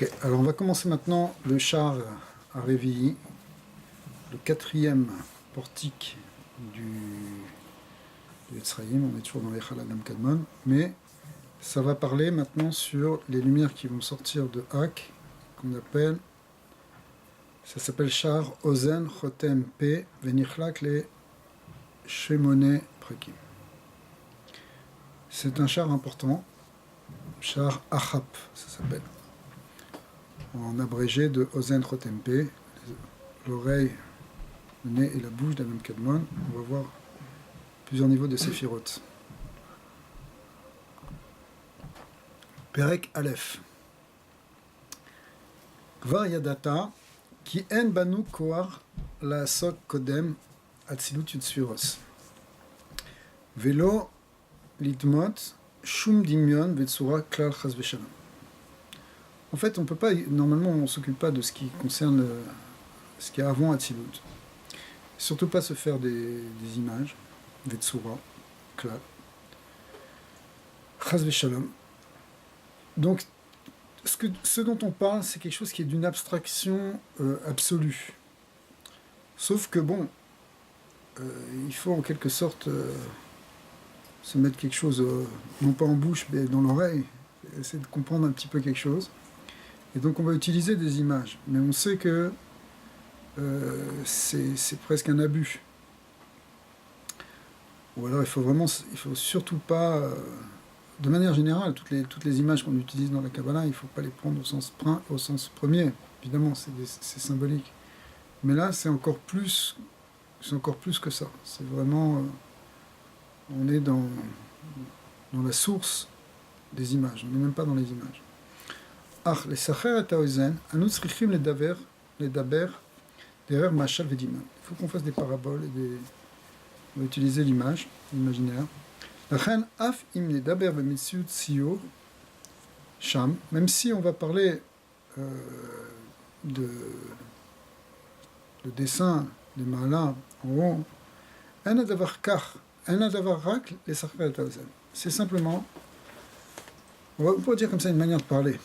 Ok, alors on va commencer maintenant le char à Révilly, le quatrième portique du Etzraïm. On est toujours dans les Chaladam Kadmon, mais ça va parler maintenant sur les lumières qui vont sortir de Hak, qu'on appelle, ça s'appelle char Ozen Chotem P Venichlak le Shemone Prakim. C'est un char important, char Achap, ça s'appelle. En abrégé de Ozen Chotempe, l'oreille, le nez et la bouche d'Adam Kadmon. On va voir plusieurs niveaux de séphiroth. Perek Aleph. Kvar Yadata, ki en banu koar la sok kodem atzilut yutsfiros. Velo litmot shum dimyon vetsura klal chas veshalom. En fait, on peut pas. Normalement, on s'occupe pas de ce qui concerne ce qu'il y a avant Atzilut. Surtout pas se faire des images, Vetsura, Klal, Chas Veshalom. Donc, ce dont on parle, c'est quelque chose qui est d'une abstraction absolue. Sauf que bon, il faut en quelque sorte se mettre quelque chose, non pas en bouche, mais dans l'oreille, essayer de comprendre un petit peu quelque chose. Et donc on va utiliser des images, mais on sait que c'est presque un abus. Ou alors il faut surtout pas, de manière générale, toutes les images qu'on utilise dans la Kabbalah, il ne faut pas les prendre au sens premier. Évidemment, c'est symbolique. Mais là, c'est encore plus que ça. C'est vraiment, on est dans la source des images. On n'est même pas dans les images. Ach, les sacher et haozen, anu tzrichim ledaber, derer machal vediman. Il faut qu'on fasse des paraboles on va utiliser l'image, l'imaginaire. Lachen af im ledaber b'metziut siyur sham, même si on va parler de dessin des malins en haut, en adavar kach, en adavar rak, les sacher et haozen. C'est simplement, on peut dire comme ça une manière de parler.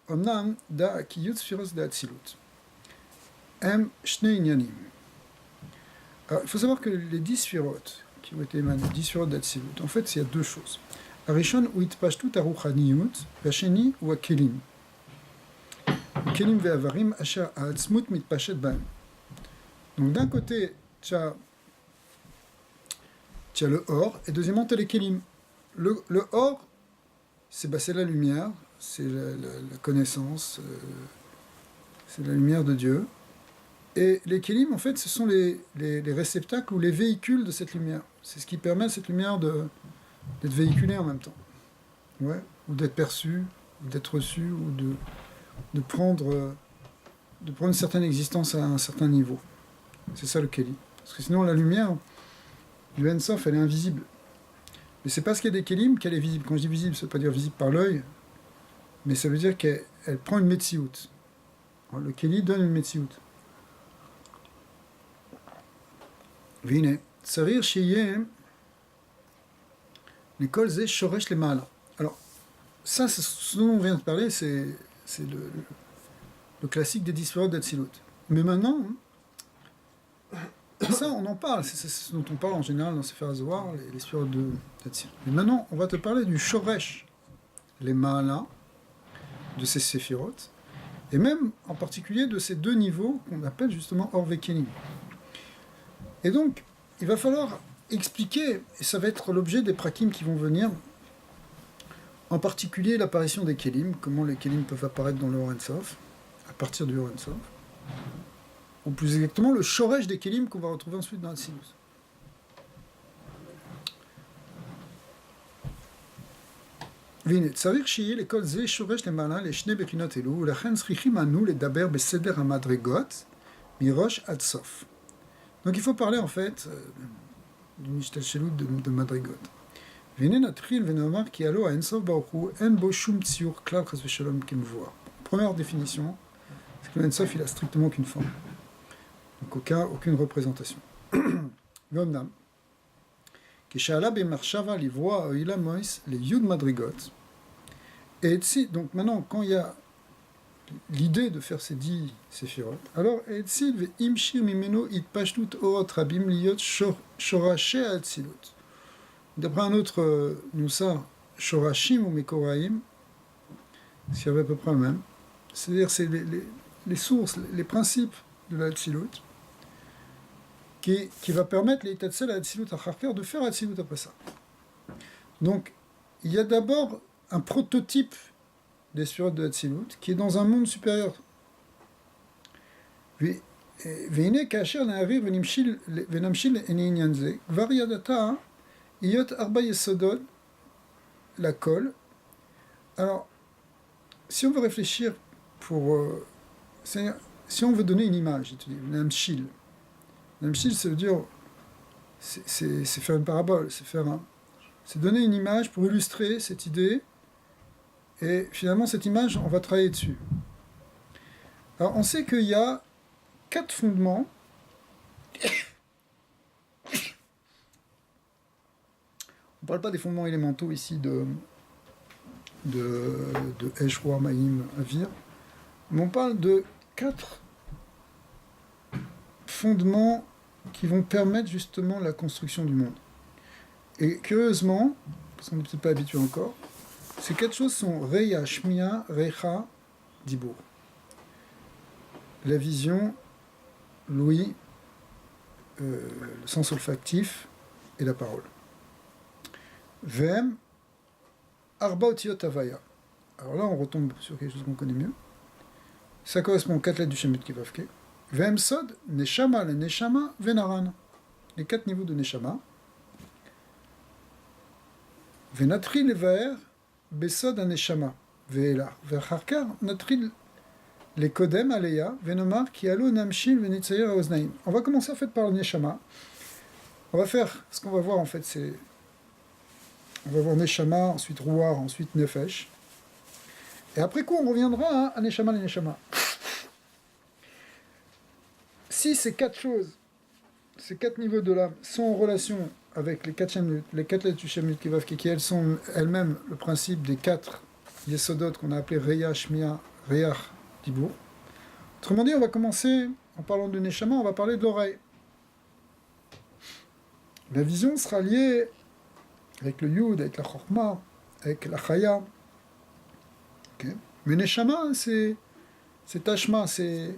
Omnam da ki yutzfiros da atzilut. Em shne inyanim. Il faut savoir que les 10 sphirotes qui ont été émanés, 10 sphirotes d'atzilut, en fait, il y a deux choses. Arishon ou itpashtut aruchaniyut, vasheni ou akelim. Kelim ve'avarim asher ha'atzmut mitpashet ba'em. Donc d'un côté, tu as le or, et deuxièmement, tu as les kelim. Le or, c'est la lumière, c'est la connaissance, c'est la lumière de Dieu. Et les kélim, en fait, ce sont les réceptacles ou les véhicules de cette lumière. C'est ce qui permet à cette lumière d'être véhiculée en même temps. Ouais, ou d'être perçue, ou d'être reçue, ou de prendre une certaine existence à un certain niveau. C'est ça le kélim. Parce que sinon, la lumière du En Sof, elle est invisible. Mais c'est parce qu'il y a des kélim qu'elle est visible. Quand je dis visible, ça ne veut pas dire visible par l'œil, mais ça veut dire qu'elle prend une metsiout. Le kéli donne une metsiout. Vine, tsarir sheyem, l'école zé shoresh le mala. Alors, ça, ce dont on vient de parler, c'est le classique des 10 sphirotes d'Atsilut. Mais maintenant, ça, on en parle, c'est ce dont on parle en général dans Sefer HaZohar, les sphirotes d'Atsilut. Mais maintenant, on va te parler du shoresh, les mala, de ces séphirotes, et même en particulier de ces deux niveaux qu'on appelle justement Or Vekelim. Et donc, il va falloir expliquer, et ça va être l'objet des prakim qui vont venir, en particulier l'apparition des kelim, comment les kelim peuvent apparaître dans le Or En Sof, à partir du Or En Sof, ou plus exactement le shoresh des kelim qu'on va retrouver ensuite dans Atzilus. והנה, צריך שיהיה לכל זה שורש למעלה לשני בחינות אלו, ולכן צריכים אנו לדבר בסדר המדרגות מראש עד סוף. Donc il faut parler en fait d'une השתלשלות de מדרגות. והנה נתחיל ונאמר כי הלא האין סוף ברוך הוא, אין בו שום ציור כלל חס ושלום כמבואר. Première définition, c'est que l'En Sof il a strictement aucune forme. Donc aucune représentation. ואומנם, כשעלה במחשבה לברוא האוילה מויס ליוד מדרגות, et ici, donc maintenant, quand il y a l'idée de faire ces 10 séphirot. Alors, Etsil ve imshir mimeno itpashtut orot rabim liot shoraché Etzilut. D'après un autre Noussa, Shorashim ou Mekoraim, ce qui avait à peu près le même. C'est-à-dire, c'est les sources, les principes de la Etzilut qui va permettre les Tatzel à Etzilut à Harker de faire Etzilut après ça. Donc, il y a d'abord un prototype des sphirotes de Hatzilut, qui est dans un monde supérieur. Veine kasher na'avir venamshil en'inyan ze, kvar yadata iyot arba yesodot la kol. Alors, si on veut réfléchir si on veut donner une image, namshil. Namshil, ça veut dire, c'est faire une parabole, c'est donner une image pour illustrer cette idée. Et finalement, cette image, on va travailler dessus. Alors, on sait qu'il y a 4 fondements. On ne parle pas des fondements élémentaux ici de Esh, Roi, Maïm, Avir, mais on parle de 4 fondements qui vont permettre justement la construction du monde. Et curieusement, parce qu'on n'est peut-être pas habitué encore, ces 4 choses sont Reya, Shmiya, Recha, Dibour. La vision, l'ouïe, le sens olfactif et la parole. Vem, Arba Otiot Havaya. Alors là, on retombe sur quelque chose qu'on connaît mieux. Ça correspond aux 4 lettres du Shemut Kivavke. Vem Sod, Neshama, le Neshama, Venaran. Les 4 niveaux de Neshama. Venatri Levaer, Besod Aneshama, Ve'ela, Ve'charkar, Natril, les Kodem Aleya, Venomar, Kialo, Namshil, Venitzayer, Aoznaim. On va commencer en fait par le Neshama. On va faire, ce qu'on va voir en fait, c'est. On va voir Neshama, ensuite Rouar, ensuite Nefesh. Et après quoi, on reviendra à Neshama, les Neshama. Si ces 4 choses, ces 4 niveaux de l'âme sont en relation avec les 4 lettres du Shemut Kivavke, qui elles sont elles-mêmes le principe des 4 Yesodot qu'on a appelés Reya, Shmiya, Reach, Dibour. Autrement dit, on va commencer, en parlant de Neshama, on va parler de l'oreille. La vision sera liée avec le Yud, avec la Chorma, avec la Chaya. Okay. Mais Neshama, c'est Tashma, c'est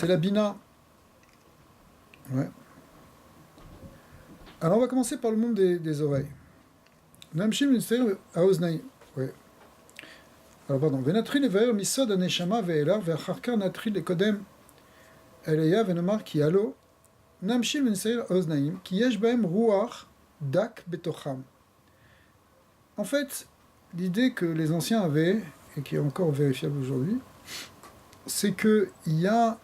la Bina. Ouais. Alors on va commencer par le monde des oreilles. Namshim c'est Aoznaï. Ouais. Alors pardon. Venatri levaer misod aneshama ve'elar ve'acharkar natri lekodem eleya venomar ki alo Namshim c'est Aoznaïm ki yesh bahem ruach dak betocham. En fait, l'idée que les anciens avaient, et qui est encore vérifiable aujourd'hui, c'est qu'il y a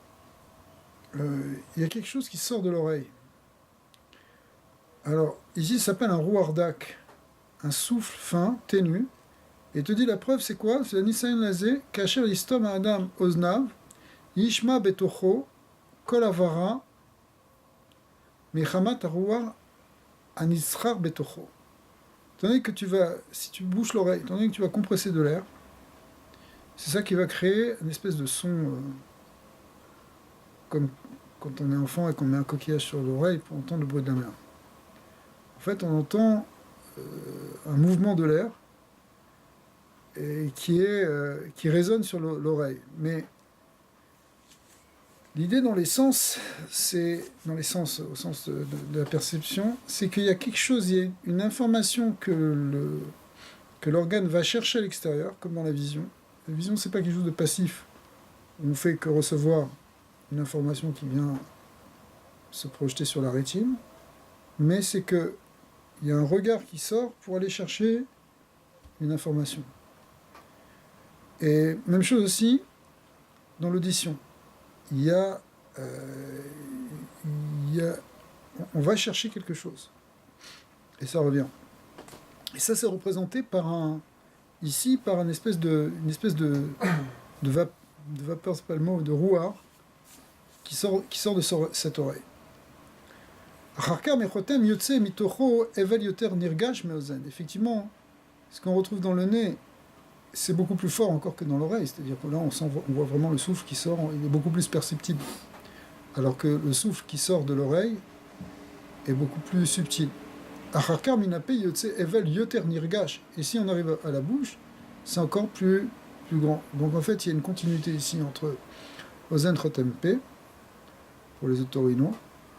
quelque chose qui sort de l'oreille. Alors, ici, ça s'appelle un rouardak, un souffle fin, ténu. Et te dit la preuve, c'est quoi? C'est la Nisayan Lazé, Kacher Yistom Adam Oznav, Yishma Betocho, Kolavara, Mechamat Arouar, Anisrar Betocho. Tandis que si tu bouches l'oreille, tandis que tu vas compresser de l'air, c'est ça qui va créer une espèce de son, comme quand on est enfant et qu'on met un coquillage sur l'oreille pour entendre le bruit de la mer. En fait, on entend un mouvement de l'air et qui résonne sur l'oreille. Mais l'idée dans les sens, au sens de la perception, c'est qu'il y a quelque chose, il y a une information que l'organe va chercher à l'extérieur, comme dans la vision. La vision, c'est pas quelque chose de passif. On ne fait que recevoir une information qui vient se projeter sur la rétine, mais c'est que il y a un regard qui sort pour aller chercher une information. Et même chose aussi dans l'audition. On va chercher quelque chose. Et ça revient. Et ça, c'est représenté par une espèce de vapeur, c'est pas le mot, de rouard, qui sort de cette oreille. Effectivement, ce qu'on retrouve dans le nez, c'est beaucoup plus fort encore que dans l'oreille, c'est-à-dire que là on voit vraiment le souffle qui sort, il est beaucoup plus perceptible. Alors que le souffle qui sort de l'oreille est beaucoup plus subtil. Acharkar minape yotse evel yoter nirgash. Et si on arrive à la bouche, c'est encore plus grand. Donc en fait, il y a une continuité ici entre Ozen Chotempe, pour les otorhinaux.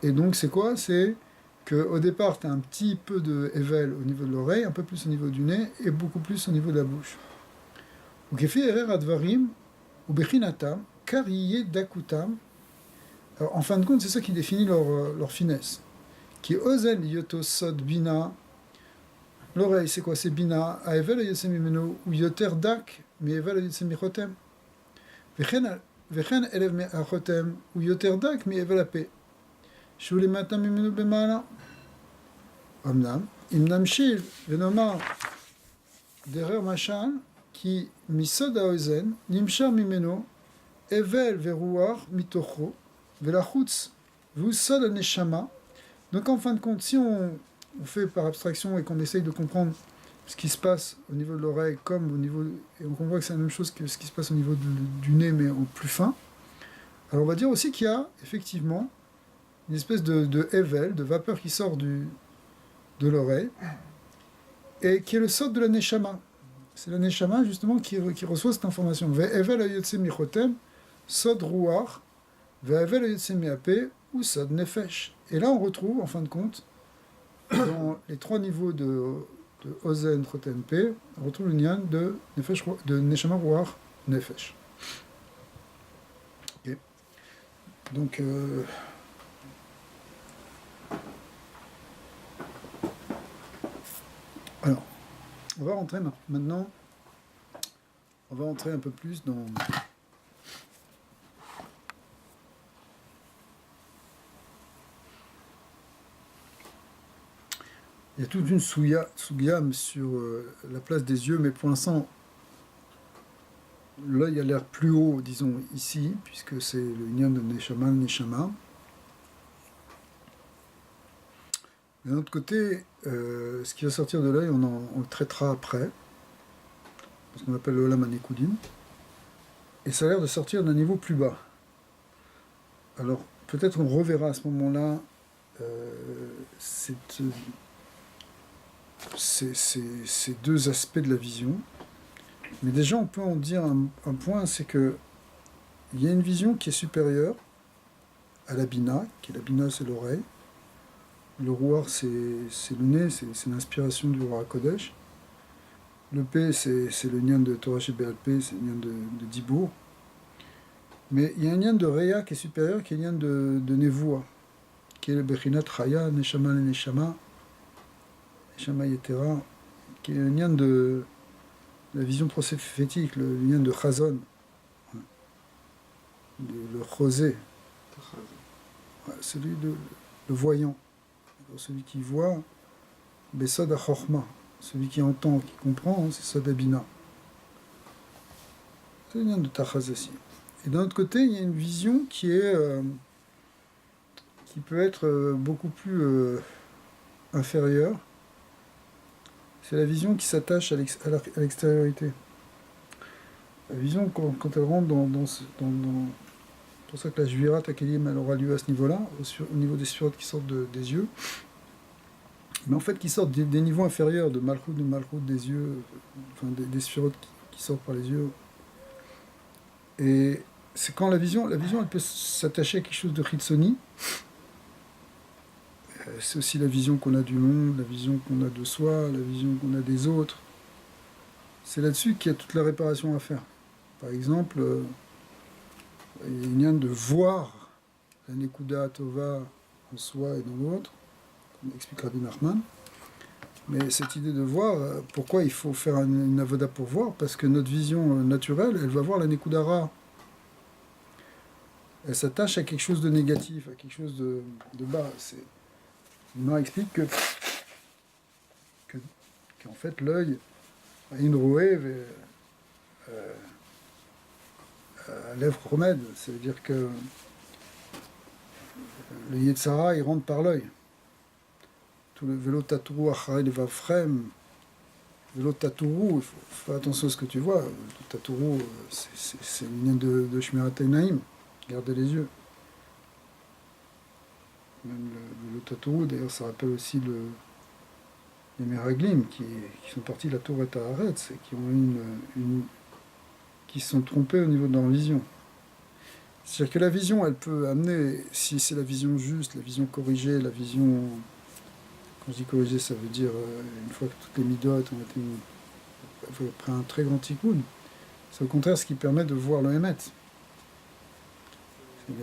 Et donc c'est quoi? C'est qu'au départ, tu as un petit peu de evel au niveau de l'oreille, un peu plus au niveau du nez, et beaucoup plus au niveau de la bouche. Ukefi erer advarim, ubechinatam, kariye dakutam. Alors, en fin de compte, c'est ça qui définit leur finesse. Qui ozen yoto sod bina. L'oreille, c'est quoi? C'est bina. A evel yotsemi meno, ou yoter dak, mais evel yotsemi chotem. Vechen elev me achotem, ou yoter dak, mais evel ape. Shule matam mimeno bemala. Amnam. Imnam shil, venoma. Derer machal, qui misod aozen, nimshar mimeno, evel veruar mitocho. Velachutz, vous sod neshama. Donc en fin de compte, si on fait par abstraction et qu'on essaye de comprendre ce qui se passe au niveau de l'oreille, comme au niveau, et on voit que c'est la même chose que ce qui se passe au niveau du nez, mais en plus fin, alors on va dire aussi qu'il y a effectivement une espèce de evel, de vapeur qui sort de l'oreille, et qui est le sod de la neshama. C'est la neshama justement qui reçoit cette information. Ve'evel ayotse michotem, sod ruach, ve'evel ayotse miape, ou sod nefesh. Et là, on retrouve, en fin de compte, dans les trois niveaux de Ozen, Chotem, P, on retrouve le nyan de Neshama, Ruach, Nefesh. Okay. Donc, alors, on va rentrer maintenant, on va rentrer un peu plus dans... Il y a toute une sougam sur la place des yeux, mais pour l'instant, l'œil a l'air plus haut, disons, ici, puisque c'est le nyan de Neshama. D'un autre côté, ce qui va sortir de l'œil, on le traitera après, ce qu'on appelle le Olam Hanekudim, et ça a l'air de sortir d'un niveau plus bas. Alors, peut-être on reverra à ce moment-là ces deux aspects de la vision. Mais déjà, on peut en dire un point, c'est que il y a une vision qui est supérieure à la bina, qui est la bina, c'est l'oreille. Le rouar, c'est le nez, c'est l'inspiration du Ruach Kodesh. Le P, c'est le nyan de Torah Shebéal P, c'est le nyan de Dibour. Mais il y a un nyan de Reya qui est supérieur, qui est le nyan de Nevoua, qui est le Bechinat Chaya, Neshama le Neshama, Neshama Yetera, qui est le nyan de la vision prophétique, le nyan de Chazon, le Chosé, celui le voyant, celui qui voit, Besod HaChochma, celui qui entend, qui comprend, c'est Sod Abina. C'est le nyan de Tachaz aussi. Et d'un autre côté, il y a une vision qui peut être beaucoup plus inférieure. C'est la vision qui s'attache à l'extériorité. La vision, quand elle rentre c'est pour ça que la Jvirat Akelim, elle aura lieu à ce niveau-là, au niveau des sphirotes qui sortent des yeux, mais en fait qui sortent des niveaux inférieurs de Malchut des yeux, enfin des sphirotes qui sortent par les yeux. Et c'est quand la vision elle peut s'attacher à quelque chose de Chitsoni. C'est aussi la vision qu'on a du monde, la vision qu'on a de soi, la vision qu'on a des autres. C'est là-dessus qu'il y a toute la réparation à faire. Par exemple, il y a une ligne de voir la Nekuda Tova en soi et dans l'autre, comme explique Rabbi Nachman. Mais cette idée de voir, pourquoi il faut faire une avoda pour voir? Parce que notre vision naturelle, elle va voir la Nekuda Ra. Elle s'attache à quelque chose de négatif, à quelque chose de bas. L'Imam explique qu'en fait l'œil a une rouée à lèvres remède. Ça veut dire que le Yetzara il rentre par l'œil. Tout le vélo tatou achare le vafrem, L'autre Tatourou, il faut faire attention à ce que tu vois. Le Tatourou, c'est une ligne de Shmirat Einaim. Gardez les yeux. Même le Tatourou, d'ailleurs, ça rappelle aussi les Meraglim qui sont partis de la tour et Haaretz et qui ont qui se sont trompés au niveau de leur vision. C'est-à-dire que la vision, elle peut amener, si c'est la vision juste, la vision corrigée, la vision... Quand je dis corrigée, ça veut dire une fois que toutes les midotes ont été après un très grand tikkun, c'est au contraire ce qui permet de voir le Hémet. Les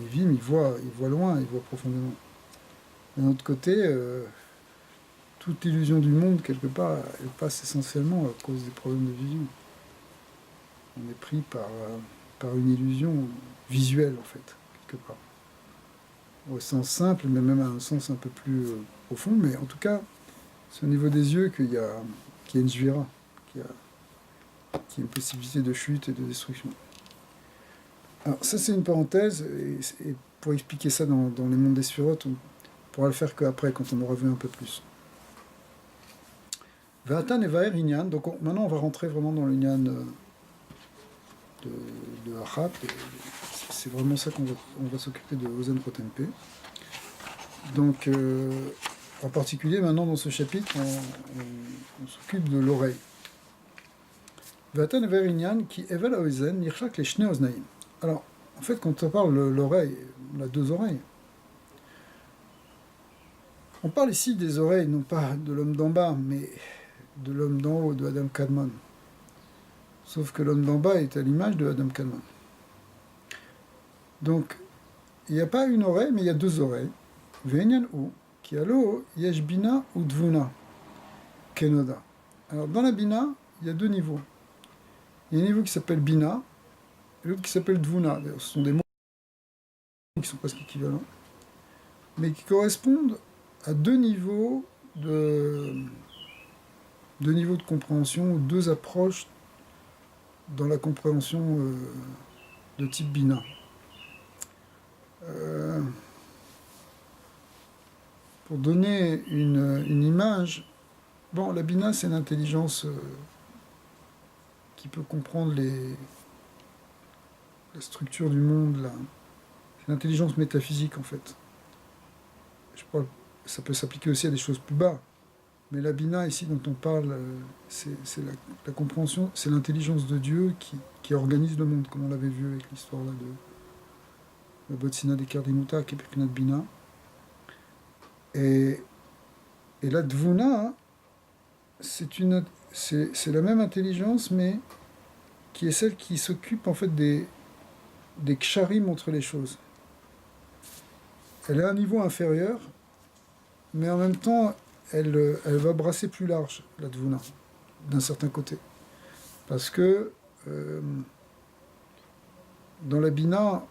Névim, ils voient loin, ils voient profondément. D'un autre côté, toute illusion du monde, quelque part, elle passe essentiellement à cause des problèmes de vision. On est pris par une illusion visuelle, en fait, quelque part. Au sens simple, mais même à un sens un peu plus profond, mais en tout cas, c'est au niveau des yeux qu'il y a une jvira, qu'il y a une possibilité de chute et de destruction. Alors ça c'est une parenthèse, et pour expliquer ça dans les mondes des sphirotes, on pourra le faire qu'après, quand on aura vu un peu plus. Vatan et Vaer Inyan, donc maintenant on va rentrer vraiment dans l'Inyan de Achat, c'est vraiment ça qu'on va s'occuper de Ozen Rotempe. Donc en particulier maintenant dans ce chapitre, on s'occupe de l'oreille. Vatan et Vaer Inyan qui Evel Ozen Nirchak les Shne Oznaim. Alors, en fait, quand on parle de l'oreille, on a deux oreilles. On parle ici des oreilles, non pas de l'homme d'en bas, mais de l'homme d'en haut, de Adam Kadmon. Sauf que l'homme d'en bas est à l'image de Adam Kadmon. Donc, il n'y a pas une oreille, mais il y a deux oreilles. Ve'enyan ou, qui allo, yesh bina ou dvuna, kenoda. Alors, dans la bina, il y a deux niveaux. Il y a un niveau qui s'appelle bina, et l'autre qui s'appelle dvuna. D'ailleurs, ce sont des mots qui sont presque équivalents, mais qui correspondent à deux niveaux de compréhension, ou deux approches dans la compréhension de type bina. Pour donner une image, bon, la bina c'est l'intelligence qui peut comprendre la structure du monde, c'est l'intelligence métaphysique en fait. Je crois que ça peut s'appliquer aussi à des choses plus bas. Mais la bina, ici, dont on parle, c'est la compréhension, c'est l'intelligence de Dieu qui organise le monde, comme on l'avait vu avec l'histoire là, de la Botsina des Kardimuta, qui est Pirkinat Bina. Et la Dvuna, c'est la même intelligence, mais qui est celle qui s'occupe en fait des ksharim entre les choses. Elle est à un niveau inférieur, mais en même temps, elle va brasser plus large, la Dvuna, d'un certain côté. Parce que dans la Bina,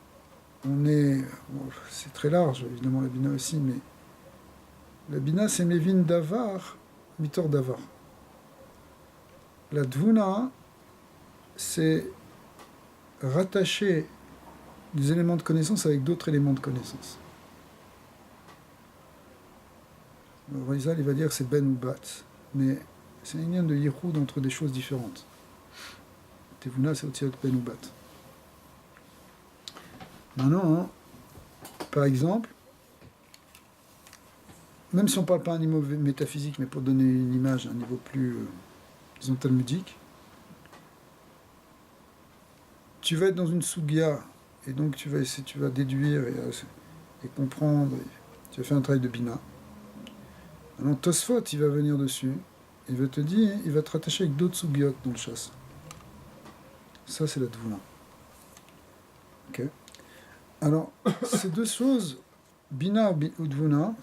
c'est très large, évidemment, la Bina aussi, mais la Bina, c'est Mevin Davar, Mitor Davar. La Dvuna, c'est rattacher des éléments de connaissance avec d'autres éléments de connaissance. Le Rizal, il va dire que c'est Ben ou Bat, mais c'est un lien de Yiroud entre des choses différentes. Tevuna, c'est aussi Ben ou Bat. Maintenant, par exemple, même si on ne parle pas à un niveau métaphysique, mais pour donner une image à un niveau plus, disons, talmudique, tu vas être dans une sugya, et donc tu vas déduire et comprendre, tu vas faire un travail de bina. Alors Tosfot, il va venir dessus, il va te dire, il va te rattacher avec d'autres sugyot dans le chasse. Ça, c'est la Dvuna. Ok. Alors, ces deux choses, bina ou Dvuna,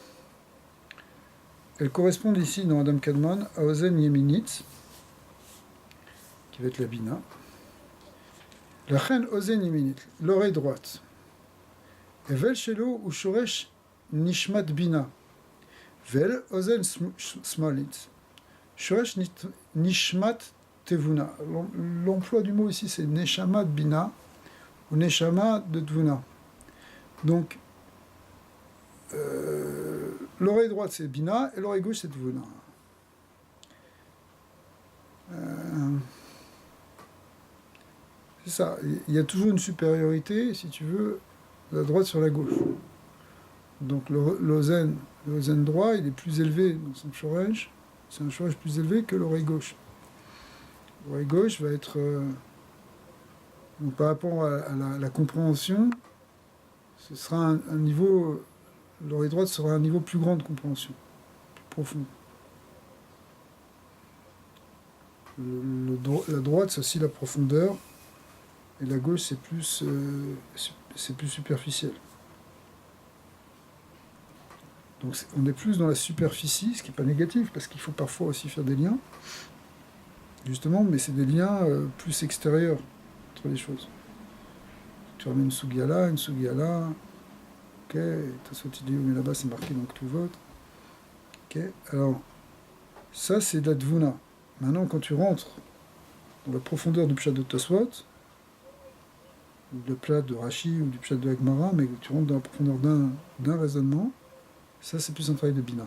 elles correspondent ici dans Adam Kadmon à Ozen Yeminit, qui va être la bina. La chen Ozen Yeminit, l'oreille droite. Et vel shelo ou shoresh nishmat bina. Vel Ozen Smolit. Shoresh Nishmat Tevuna. L'emploi du mot ici, c'est Neshama de Bina ou Neshama de Dvuna. Donc, l'oreille droite, c'est Bina et l'oreille gauche, c'est Dvuna. C'est ça, il y a toujours une supériorité, si tu veux, de la droite sur la gauche. Donc l'ozen droit, il est plus élevé dans son shoresh, c'est un shoresh plus élevé que l'oreille gauche. L'oreille gauche va être, donc par rapport à la compréhension, ce sera un niveau, l'oreille droite sera un niveau plus grand de compréhension, plus profond. La droite, c'est aussi la profondeur, et la gauche, c'est plus superficiel. Donc on est plus dans la superficie, ce qui n'est pas négatif, parce qu'il faut parfois aussi faire des liens, justement, mais c'est des liens plus extérieurs entre les choses. Tu ramènes une sugia là, ok, t'as sauté dit, mais là-bas c'est marqué donc tout vote. Ok, alors, ça c'est de la dvuna. Maintenant, quand tu rentres dans la profondeur du pshat de Tosfot, ou de pshat de Rashi, ou du pshat de Agmara, mais que tu rentres dans la profondeur d'un raisonnement, ça c'est plus un travail de Bina.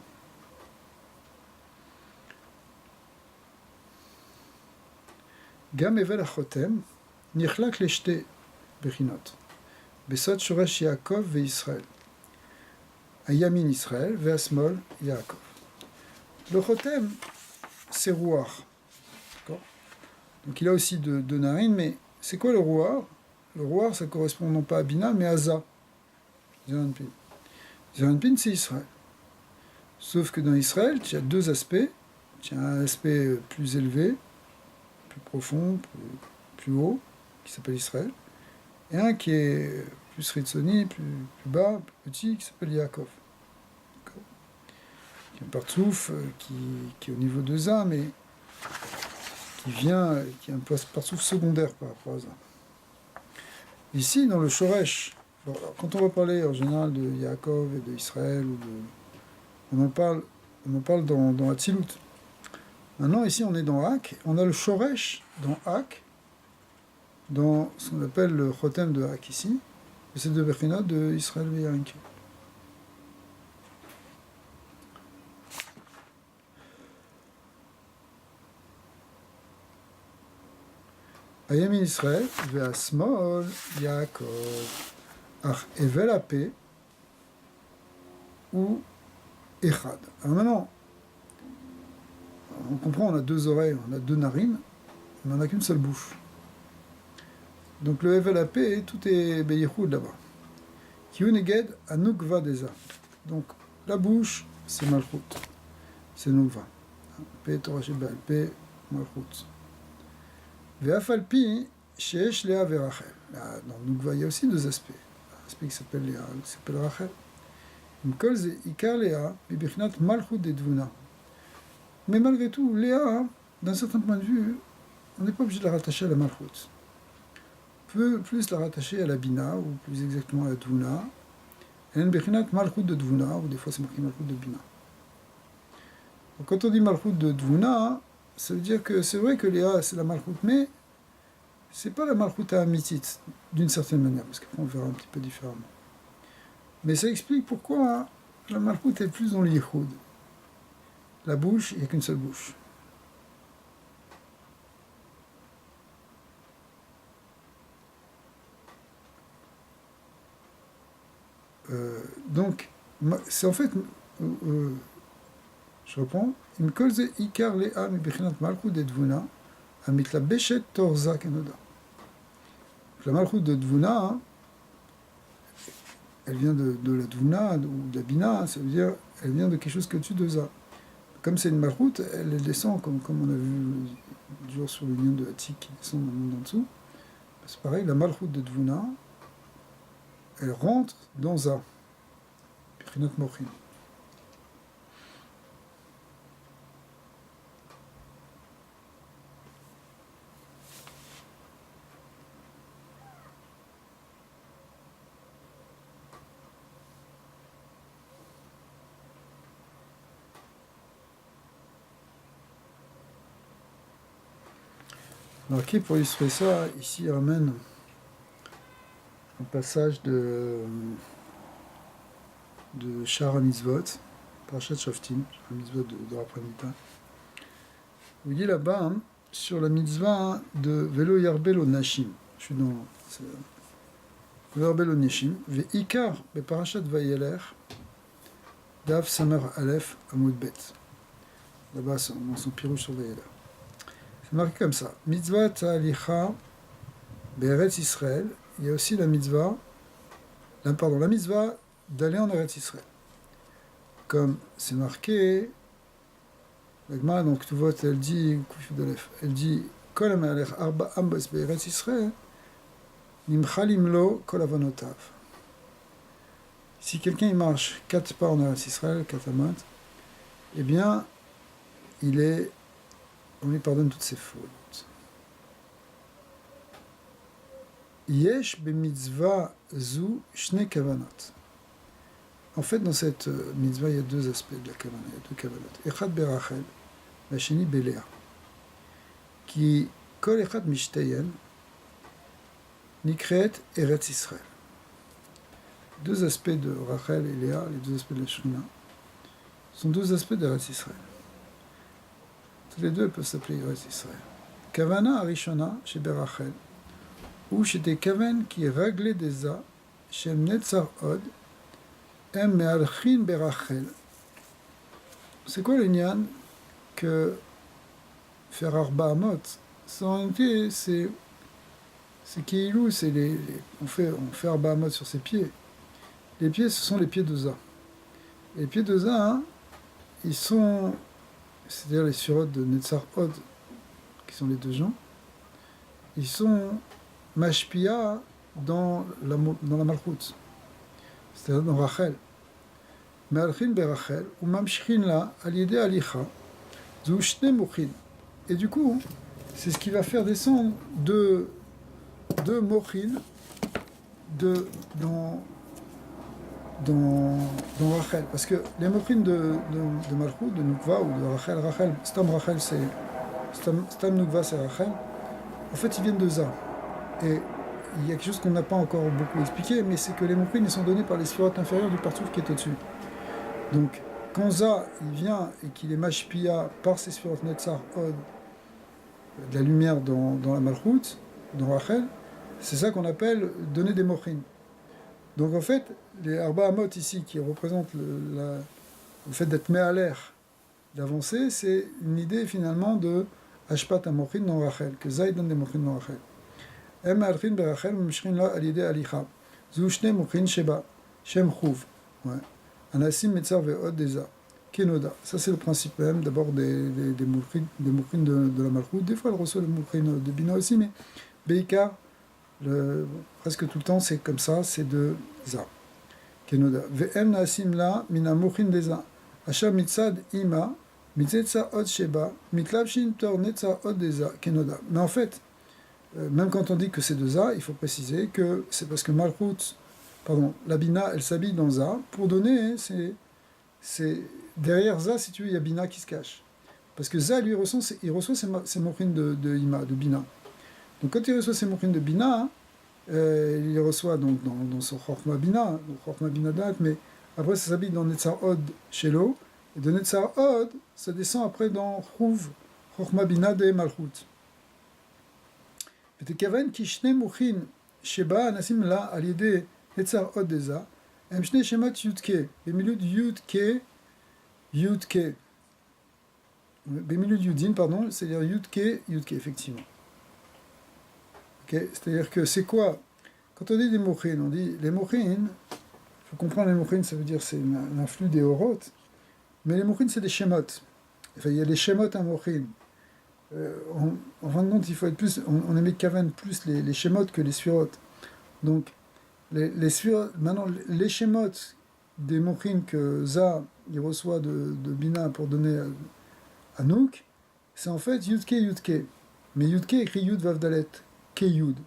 Gam evel achotem, nichlak leshte bechinot. Besot shoresh Yaakov ve Israël. Ayamin Israël, ve asmol Yaakov. Le chotem, c'est rouar. Donc il a aussi deux narines, mais c'est quoi le rouar? Le rouar, ça correspond non pas à Bina, mais à Za. Zeranpin. Zeranpin, c'est Israël. Sauf que dans Israël, tu as deux aspects. Tu as un aspect plus élevé, plus profond, plus haut, qui s'appelle Israël, et un qui est plus Ritsoni, plus bas, plus petit, qui s'appelle Yaakov. Qui est un partsouf qui est au niveau de Za, mais qui est un partsouf secondaire par rapport à ça. Ici, dans le Shoresh, quand on va parler en général de Yaakov et d'Israël, on en parle dans Hatzilut. Maintenant, ici, on est dans Hak, on a le Shoresh dans Hak, dans ce qu'on appelle le Chotem de Hak ici, et c'est de Bechinot de Israël et Yarinke. Ayamin Israël, Ve'asmol Yaakov, Ach Evel Ape, ou Echad. Alors maintenant, on comprend, on a deux oreilles, on a deux narines, mais on n'a qu'une seule bouche. Donc le Evel Ape, tout est Beyichoud là-bas. Kiuneged Anukva Deza. Donc la bouche, c'est Malchut, c'est Nukva. Pe Torah Shebal, Pe Malchut. Ve'afalpi, Sheesh Lea Verachel. Dans Nukva, il y a aussi deux aspects. Un aspect qui s'appelle Lea, qui s'appelle Rachel. Mkol ze Ikar Lea, Bibichnat Malchut de Dvuna. Mais malgré tout, Léa, d'un certain point de vue, on n'est pas obligé de la rattacher à la Malchut. On peut plus la rattacher à la Bina, ou plus exactement à la Dvuna. Et une Bechinat Malchut de Dvuna, ou des fois c'est marqué Malchut de Bina. Donc quand on dit Malchut de Dvuna, ça veut dire que c'est vrai que Léa c'est la Malchut, mais c'est pas la Malchut à Amitit, d'une certaine manière, parce qu'après on le verra un petit peu différemment. Mais ça explique pourquoi la Malchut est plus dans l'Yichud. La bouche, il n'y a qu'une seule bouche. Donc, c'est en fait, je reprends, Imkolze Ikar Lea Mibichinat Malchut de Dvuna, Amit la Beshet Torza Kanoda. La Malchut de Dvuna, elle vient de la Dvuna, ou de la Bina, ça veut dire, elle vient de quelque chose que au-dessus de Za. Comme c'est une Malchut, elle descend, comme on a vu le jour sur le lien de Hatik qui descend dans le monde en dessous. C'est pareil, la Malchut de Dvuna, elle rentre dans Za. Bichinat Mochin. Alors, qui pour illustrer ça, ici ramène un passage de Shar HaMitzvot, Parashat Shoftim, Shar HaMitzvot de Raphamita, où il dit là-bas, hein, sur la mitzvah de Velo Yarbel au Nashim. Je suis dans Velo Yarbel au Nashim. Ve'ikar beparashat Vayeler Dav Samer Aleph Amud Bet. Là-bas, dans son pirouche sur Vayeler. C'est marqué comme ça. Mitzvah Ta'alicha Be'eretz Israël. Il y a aussi la mitzvah d'aller en Eretz Israël. Comme c'est marqué, la Gemara, donc tu vois, elle dit, Kol ha'me'alech arba ambos be'eretz Israël, nimchalim lo kol avonotav. Si quelqu'un il marche 4 pas en Eretz Israël, 4 amot, eh bien, on lui pardonne toutes ses fautes. Yesh b'mitzvah zu shne kavanot. En fait, dans cette mitzvah, il y a 2 aspects de la kavana, il y a 2 kavanot. Echad berachel, la sheni beléa. Qui, kol echad mishteyen, nikret eretz Israël. 2 aspects de Rachel et Léa, les 2 aspects de la Shekhinah, sont 2 aspects d'Eretz Israël. Tous les 2 peuvent s'appeler Eretz Israël. Kavana Arishona, chez Berachel, ou chez des Kaven qui réglaient des A, chez Netzar Od, Em Me'alchin Berachel. C'est quoi le nian que faire Arba Amot? En réalité, c'est Keilou, on fait Arba Amot sur ses pieds. Les pieds, ce sont les pieds de Za. Et les pieds de Za, hein, ils sont, c'est-à-dire les surotes de Netzar Od, qui sont les 2 gens, ils sont mashpia dans la malchut, c'est-à-dire dans Rachel. Me'alchin berachel, ou mamshchin la, al-yedé alicha, zu shne mochin. Et du coup, c'est ce qui va faire descendre deux mochin dans Rachel. Parce que les mochin de malchut, de Nukva ou de Rachel, Stam Rachel, Stam Nukva, c'est Rachel. En fait, ils viennent de Za. Et il y a quelque chose qu'on n'a pas encore beaucoup expliqué, mais c'est que les mochin, ils sont donnés par les sphirotes inférieures du partouf qui est au-dessus. Donc, quand Za, il vient et qu'il est mashpia par ses sphirotes Netzar Od, de la lumière dans la malchut, dans Rachel, c'est ça qu'on appelle donner des mochin. Donc en fait, les Arba Amot ici, qui représentent le fait d'être me'aler, d'avancer, c'est une idée finalement de Ashpat HaMochin dans Rachel, que Zaïd donne des mochin dans Rachel. Em Alchin Berachel, Mishrin la Alidé Alicha. Zu Shne Mochin Sheba, Shem Chouv. Anassim Metzar Ve'od Deza. Kenoda. Ça c'est le principe même, d'abord des mochin de la Malchut. Des fois elle reçoit le mochin de Bina aussi, mais Beikar, presque tout le temps c'est comme ça, c'est de Za. Kenoda. Ve'em Naasim la Mina Mochin Deza. Asha Mitzad Ima. Mitzetza od sheba, mitlabshin tor netza od deza, kenoda. Mais en fait, même quand on dit que c'est de Za, il faut préciser que c'est parce que la Bina, elle s'habille dans Za, pour donner, c'est derrière Za, si tu veux, il y a Bina qui se cache. Parce que Za, lui, il reçoit ses mochines de Ima, de Bina. Donc quand il reçoit ses mochines de Bina, il les reçoit donc dans son Chorma Bina, donc Chorma Bina Dat, mais après ça s'habille dans Netzar Od Shelo, et de Netzar Od, ça descend après dans Chouv, Chorma Bina de Malchut. ותכוון כי שני מוחין שבה נשים לה על ידי נצר עוד דזה, הם שני שמות יודקה, במילות יודקה, במילות יודין, pardon, c'est-à-dire יודקה, effectivement. Okay? C'est-à-dire que c'est quoi? Quand on dit des mochines, on dit les mochines, il faut comprendre les mochines, ça veut dire c'est l'influx des orotes, mais les mochines c'est des shemotes. Enfin, il y a les shemotes à mochines. En fin de compte, il faut être plus, on aimait Kavan plus les shemotes que les sphirotes. Donc, les sphirotes, maintenant, les shemotes des mochines que Za il reçoit de Bina pour donner à Nouk, c'est en fait Yudke. Mais Yudke écrit Yud Vavdalet, Ke Yud.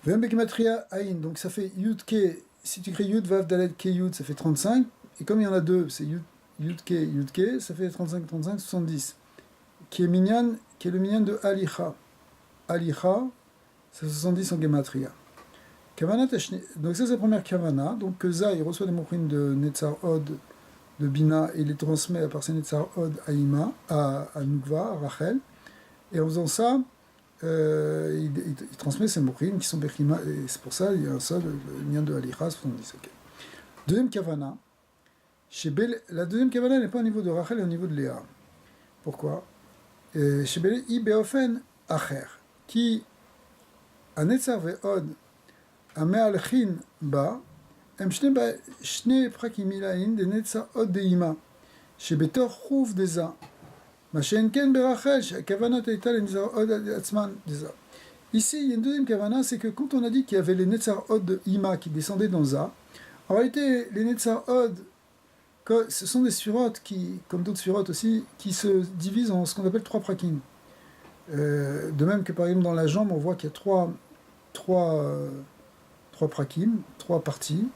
Vembekimatria Aïn, donc ça fait Yudke, si tu écris Yud Vavdalet, Ke Yud, ça fait 35, et comme il y en a deux, c'est Yudke, ça fait 35, 70. Qui est le minyan de Alicha. Alicha, c'est 70 en Gematria. Donc ça c'est la première Kavana. Donc que Za, il reçoit des mochines de Netzar Od, de Bina et il les transmet par ses Netzar Od à Ima, à Nukva, à Rachel. Et en faisant ça, il transmet ses Moukhin qui sont Bechima, et c'est pour ça il y a un seul, le lien de Alicha, 70. Okay. Deuxième Kavana, la deuxième Kavana n'est pas au niveau de Rachel, elle est au niveau de Léa. Pourquoi? Chez Bélé, I Beofen Acher, qui a Netzar Ve'od, a Me'alchin Ba, הם שני פרקים מילאים דנצר עוד דאימה, שבתוך חוב דזה, מה שאין כן ברחל, שהכוונת הייתה לנצר עוד עצמן דזה. Ici, il y a une deuxième kavana, c'est que quand on a dit qu'il y avait les Netzar Od de Ima qui descendaient dans Za, en réalité, les Netzar Od, ce sont des sphirotes qui, comme d'autres sphirotes aussi, qui se divisent en ce qu'on appelle trois prakim. De même que par exemple dans la jambe, on voit qu'il y a trois prakim, trois parties.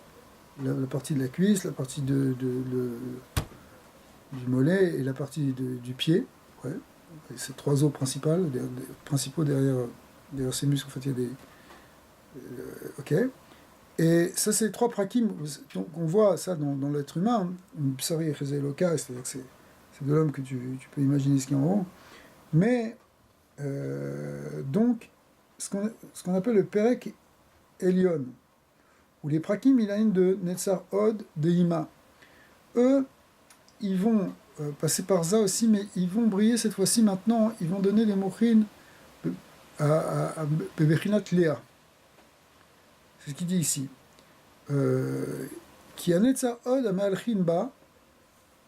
La partie de la cuisse, la partie du mollet et la partie du pied. Ouais. C'est trois os principaux derrière ces muscles. En fait, il y a des... ok. Et ça, c'est trois prakim. Donc, on voit ça dans l'être humain. Psari et Loka, c'est-à-dire que c'est de l'homme que tu peux imaginer ce qu'il y a en haut. Mais, donc, ce qu'on appelle le Perek Elion, ou les prakim milaïn de Netzar Od de Ima. Eux, ils vont passer par ça aussi, mais ils vont briller cette fois-ci maintenant, ils vont donner les mochin à Bebechinat Léa. C'est ce qu'il dit ici. Qui a Netzar Od à Me'alchin Ba,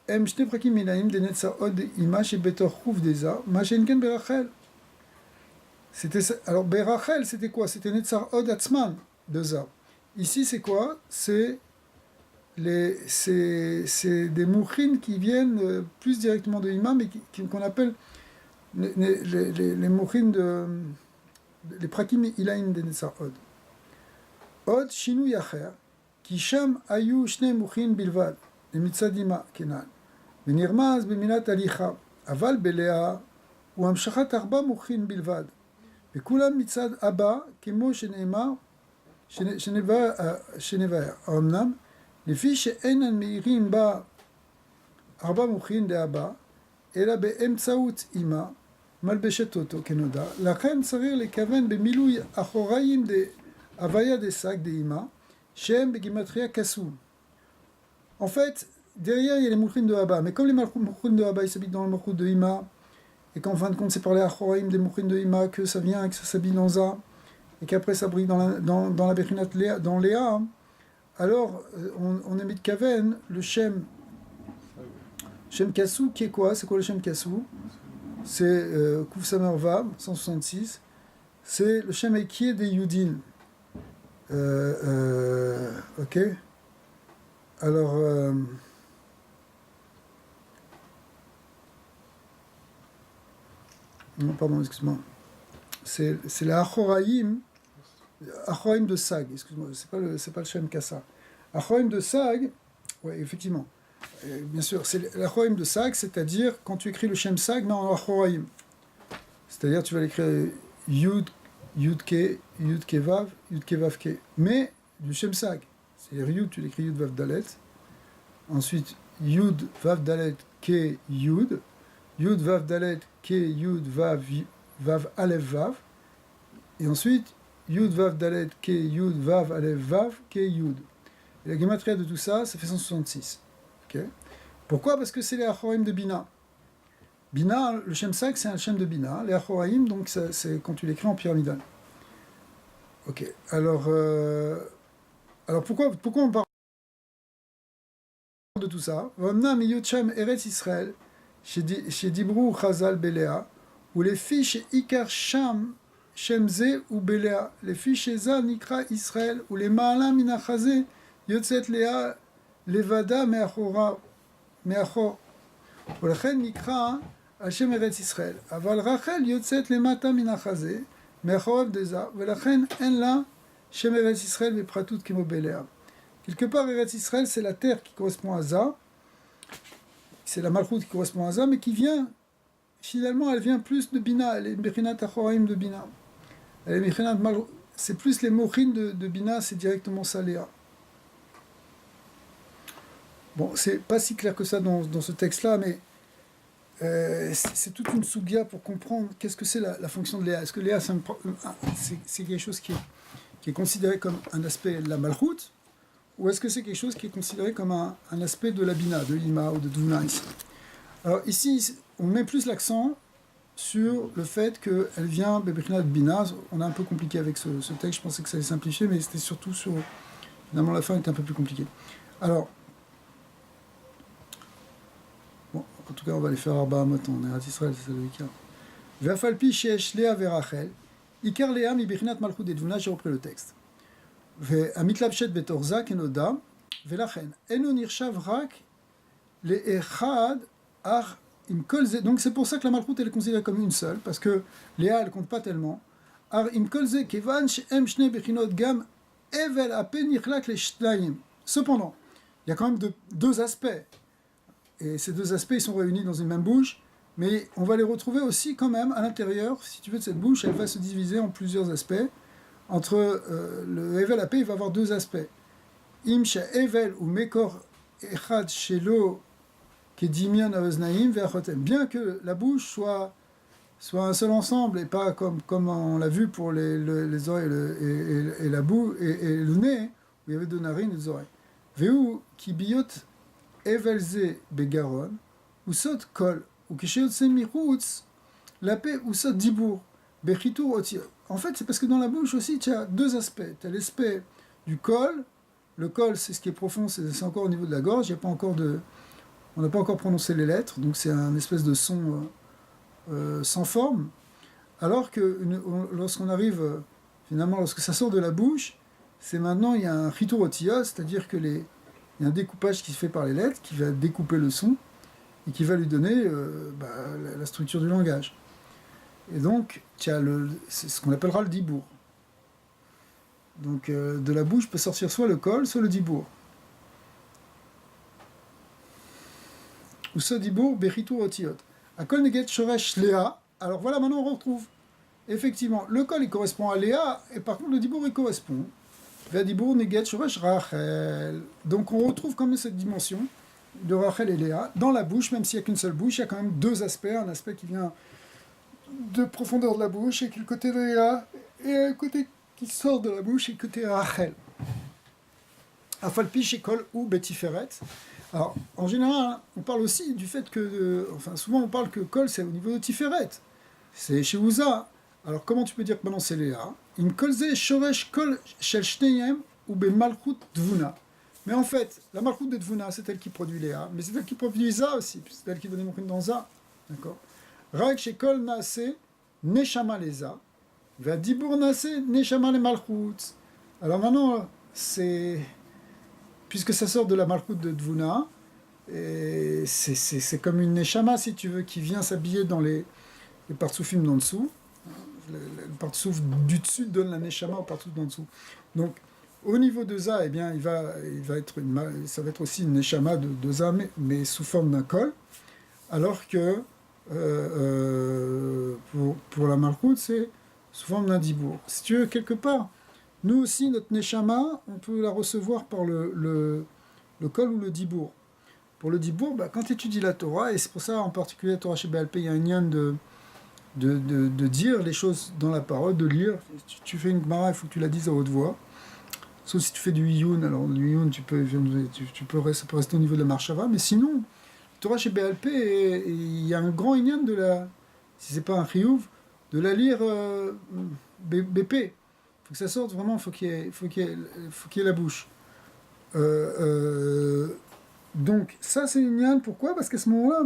Em Shne prakim milaïn de Netzar Od de Ima, chez Betor Chouf Deza, Machenken Berachel. Alors, Berachel, c'était quoi? C'était Netzar Od Atzman de Za. Ici, c'est quoi? C'est des mouchines qui viennent plus directement de Ima, mais qu'on appelle les mouchines les prakim ilaïn de Netzar Od. Od shinu yacher, ki sham ayu shne mouchin bilvad, le mitzad Ima kenan. ונרמז במילת הליכה, אבל בלאה הוא המשכת 4 מוחין בלבד, וכולם מצד הבא, כמו שנאמר, שנבהר. אמנם, לפי שאינן מאירים בה 4 מוחין דאבא, אלא באמצעות אימה, מלבשת אותו כנודע, לכן צריך לכוון במילוי אחוריים d'Havaya דסק דאימה, שהם בגימטריה כסו. En fait, derrière, il y a les mouchines de Abba. Mais comme les mouchines de Abba, ils s'habitent dans le mouchine de Ima, et qu'en fin de compte, c'est par les Achoraïm des mouchines de Ima que ça vient et que ça s'habille dans Za, et qu'après ça brille dans la Bechinat Léa, dans Léa, alors on émet de Kaven le Shem Kassou, qui est quoi? C'est quoi le Shem Kassou? C'est Kouf Samer Vav, 166. C'est le Shem Ekié des Yudin. Ok. Alors, non, pardon, excuse-moi. C'est la Achoraïm de Sag, excuse-moi, c'est pas le Shem Kassa. Achoraïm de Sag, oui, effectivement. Bien sûr, c'est l'Achoraïm de Sag, c'est-à-dire quand tu écris le Shem Sag, mais en Achoraïm. C'est-à-dire tu vas l'écrire Yud Ke Vav, Yud Ke Vav Ke. Mais du Shem Sag. C'est-à-dire Yud, tu l'écris Yud Vav Dalet. Ensuite, Yud Vav Dalet Ke Yud. Yud Vav Dalet Ke Yud Vav Aleph Vav. Et ensuite, Yud Vav Dalet Ke Yud Vav Aleph Vav Ke Yud. Et la gematria de tout ça, ça fait 166. Okay. Pourquoi? Parce que c'est les Achoraïm de Bina. Bina, le Shem Sag, c'est un Shem de Bina. Les Achoraïm, donc c'est quand tu l'écris en pyramidal. Ok. Alors pourquoi on parle de tout ça? Vamnam Yotchem Eretz Israël, chez Dibrou Chazal Belea, ou les filles chez Ikar Sham, Shemze ou Belea, les filles chez Za Nikra Israël, ou les Ma'alam Minachazé, Yotzet Lea, Levada Meachor, ולכן נקרא על שם ארץ ישראל. אבל רחל יוצאת למטה מן החזה, מאחוריו דזה, ולכן אין לה שם ארץ ישראל בפרטות כמו בלאה. Quelque part, Eretz Israël, c'est la terre qui correspond à Za, c'est la Malchut qui correspond à Za, mais qui vient, finalement, elle vient plus de Bina, elle est Bechinat Achoraim de Bina. Elle est Bechinat Malchut, c'est plus les Mochin de Bina, c'est directement ça, Léa. Bon, c'est pas si clair que ça dans ce texte-là, mais c'est toute une sougia pour comprendre qu'est-ce que c'est la fonction de Léa. Est-ce que Léa, c'est quelque chose qui est considéré comme un aspect de la malchoute, ou est-ce que c'est quelque chose qui est considéré comme un aspect de la bina, de l'ima ou de Dvuna ici? Alors ici, on met plus l'accent sur le fait qu'elle vient Bebechina de Bina. On a un peu compliqué avec ce texte, je pensais que ça allait simplifier, mais c'était surtout sur... Finalement, la fin était un peu plus compliquée. Alors, bon, en tout cas, on va les faire Arba Amot en Eretz Israël, c'est ça le Ikar. Ve'afalpi she'esh Léa ve'Rachel, Ikar Léa mi Bechinat Malchut de Dvuna, j'ai repris le texte. Ve'amitlabshet betorza kenoda, ve'lachen, eno nirshav rak le'echad ar. Donc c'est pour ça que la malchoute elle est considérée comme une seule, parce que Léa elle compte pas tellement. Ar im kolze kevan she'em shne bechinot gam evel apen nichlak le shtayim. Cependant, il y a quand même deux aspects, et ces deux aspects ils sont réunis dans une même bouche, mais on va les retrouver aussi quand même à l'intérieur. Si tu veux, de cette bouche, elle va se diviser en plusieurs aspects. Entre le evel apé, il va avoir deux aspects. Im she'evel ou mekor echad shelo. Bien que la bouche soit un seul ensemble et pas comme on l'a vu pour les oreilles et la bouche et le nez, où il y avait deux narines et deux oreilles. Veu qui biot evelze begaron, ou sot kol, ou kisheot semichutz, la paix ou sot dibour, bechitur otir. En fait, c'est parce que dans la bouche aussi, tu as deux aspects. Tu as l'aspect du col. Le col, c'est ce qui est profond, c'est encore au niveau de la gorge, il n'y a pas encore de... On n'a pas encore prononcé les lettres, donc c'est un espèce de son sans forme. Alors que lorsqu'on arrive, finalement, lorsque ça sort de la bouche, c'est maintenant, il y a un riturotia, c'est-à-dire que il y a un découpage qui se fait par les lettres, qui va découper le son, et qui va lui donner la structure du langage. Et donc, c'est ce qu'on appellera le dibour. Donc, de la bouche peut sortir soit le col, soit le dibour. Ou Sodibour, Bechitur Otiot. A Kol Neget Shoresh Léa. Alors voilà, maintenant on retrouve. Effectivement, le Kol il correspond à Léa, et par contre le Dibour il correspond. Dibour Neget Shoresh Rachel. Donc on retrouve quand même cette dimension de Rachel et Léa dans la bouche, même s'il n'y a qu'une seule bouche, il y a quand même deux aspects. Un aspect qui vient de profondeur de la bouche, et qui est le côté de Léa, et un côté qui sort de la bouche, et le côté Rachel. Afalpi Shekol ou Betiferet. Alors, en général, on parle aussi du fait que... souvent on parle que Kol, c'est au niveau de Tiferet. C'est chez Ouza. Alors, comment tu peux dire que maintenant c'est Léa? Im kolze shoresh kol shel shneyem ou be malchut dvuna. Mais en fait, la malchut de dvuna, c'est elle qui produit Léa, mais c'est elle qui produit Za aussi, c'est elle qui donne mon dans Za. D'accord? Rak shekol naase neshama leza, va dibur naase neshama le malchut. Alors maintenant, c'est... Puisque ça sort de la malchoute de Dvuna, et c'est comme une neshama, si tu veux, qui vient s'habiller dans les partsoufim d'en dessous. Le partsouf du dessus donne la neshama au partsouf d'en dessous. Donc, au niveau de Za, eh bien, ça va être aussi une neshama de Za, mais sous forme d'un col, alors que pour la malchoute, c'est sous forme d'un dibour. Si tu veux, quelque part, nous aussi, notre neshama, on peut la recevoir par le kol ou le dibour. Pour le dibour, quand tu étudies la Torah, et c'est pour ça en particulier la Torah chez Baal Pé, il y a un lien de dire les choses dans la parole, de lire. Tu fais une Gemara, il faut que tu la dises à haute voix. Sauf si tu fais du Iyun, alors le Iyun, ça peut rester au niveau de la Marshava, mais sinon, la Torah chez Baal Pé, il y a un grand lien de la, si c'est pas un chiyuv, de la lire BP. Faut que ça sorte vraiment, faut qu'il y ait la bouche. Donc ça c'est une liane. Pourquoi? Parce qu'à ce moment-là,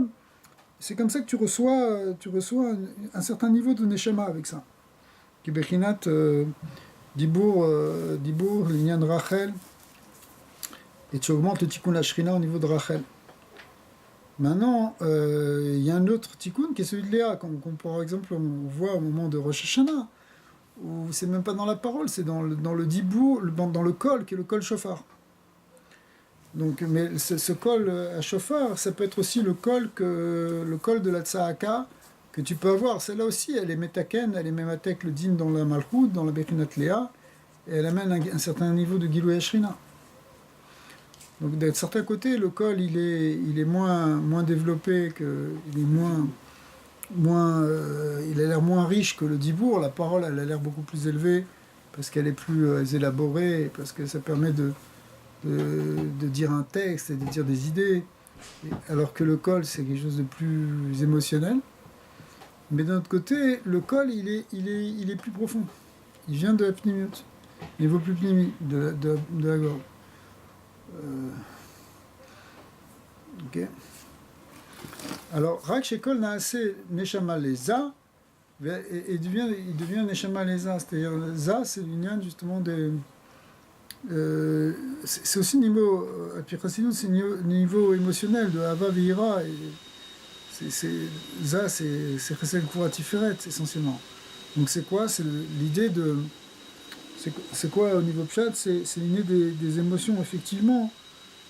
c'est comme ça que tu reçois un certain niveau de neshama avec ça. Kibechinat dibour l'ignan Rachel, et tu augmentes le tikkun la au niveau de Rachel. Maintenant, il y a un autre tikkun qui est celui de Léa, comme par exemple on voit au moment de Rosh Hashanah, où c'est même pas dans la parole, c'est dans le dibour, dans le kol, qui est le kol shofar. Donc, mais ce kol à shofar, ça peut être aussi le kol de la tzahaka que tu peux avoir. Celle-là aussi, elle est metaken, elle est mematek le din dans la malchut, dans la bechinat Léa, et elle amène un certain niveau de gilou yashrina. Donc d'un certain côté, le col, il est moins développé, il est il a l'air moins riche que le dibour. La parole, elle a l'air beaucoup plus élevée parce qu'elle est plus élaborée, parce que ça permet de dire un texte et de dire des idées. Alors que le col, c'est quelque chose de plus émotionnel. Mais d'un autre côté, le col, il est plus profond. Il vient de la pnimut. Il vaut plus pnimi, de la gorge. Ok. Alors, Rak Shekol Naase Neshama Leza, et il devient Neshama Leza. C'est-à-dire, Za, c'est l'union justement des. C'est aussi niveau. C'est niveau émotionnel, de Hava Vihira. Za, c'est Chesed Kura Tiferet, essentiellement. Donc, c'est quoi? C'est l'idée de. C'est quoi au niveau Pshat? C'est l'idée des émotions, effectivement.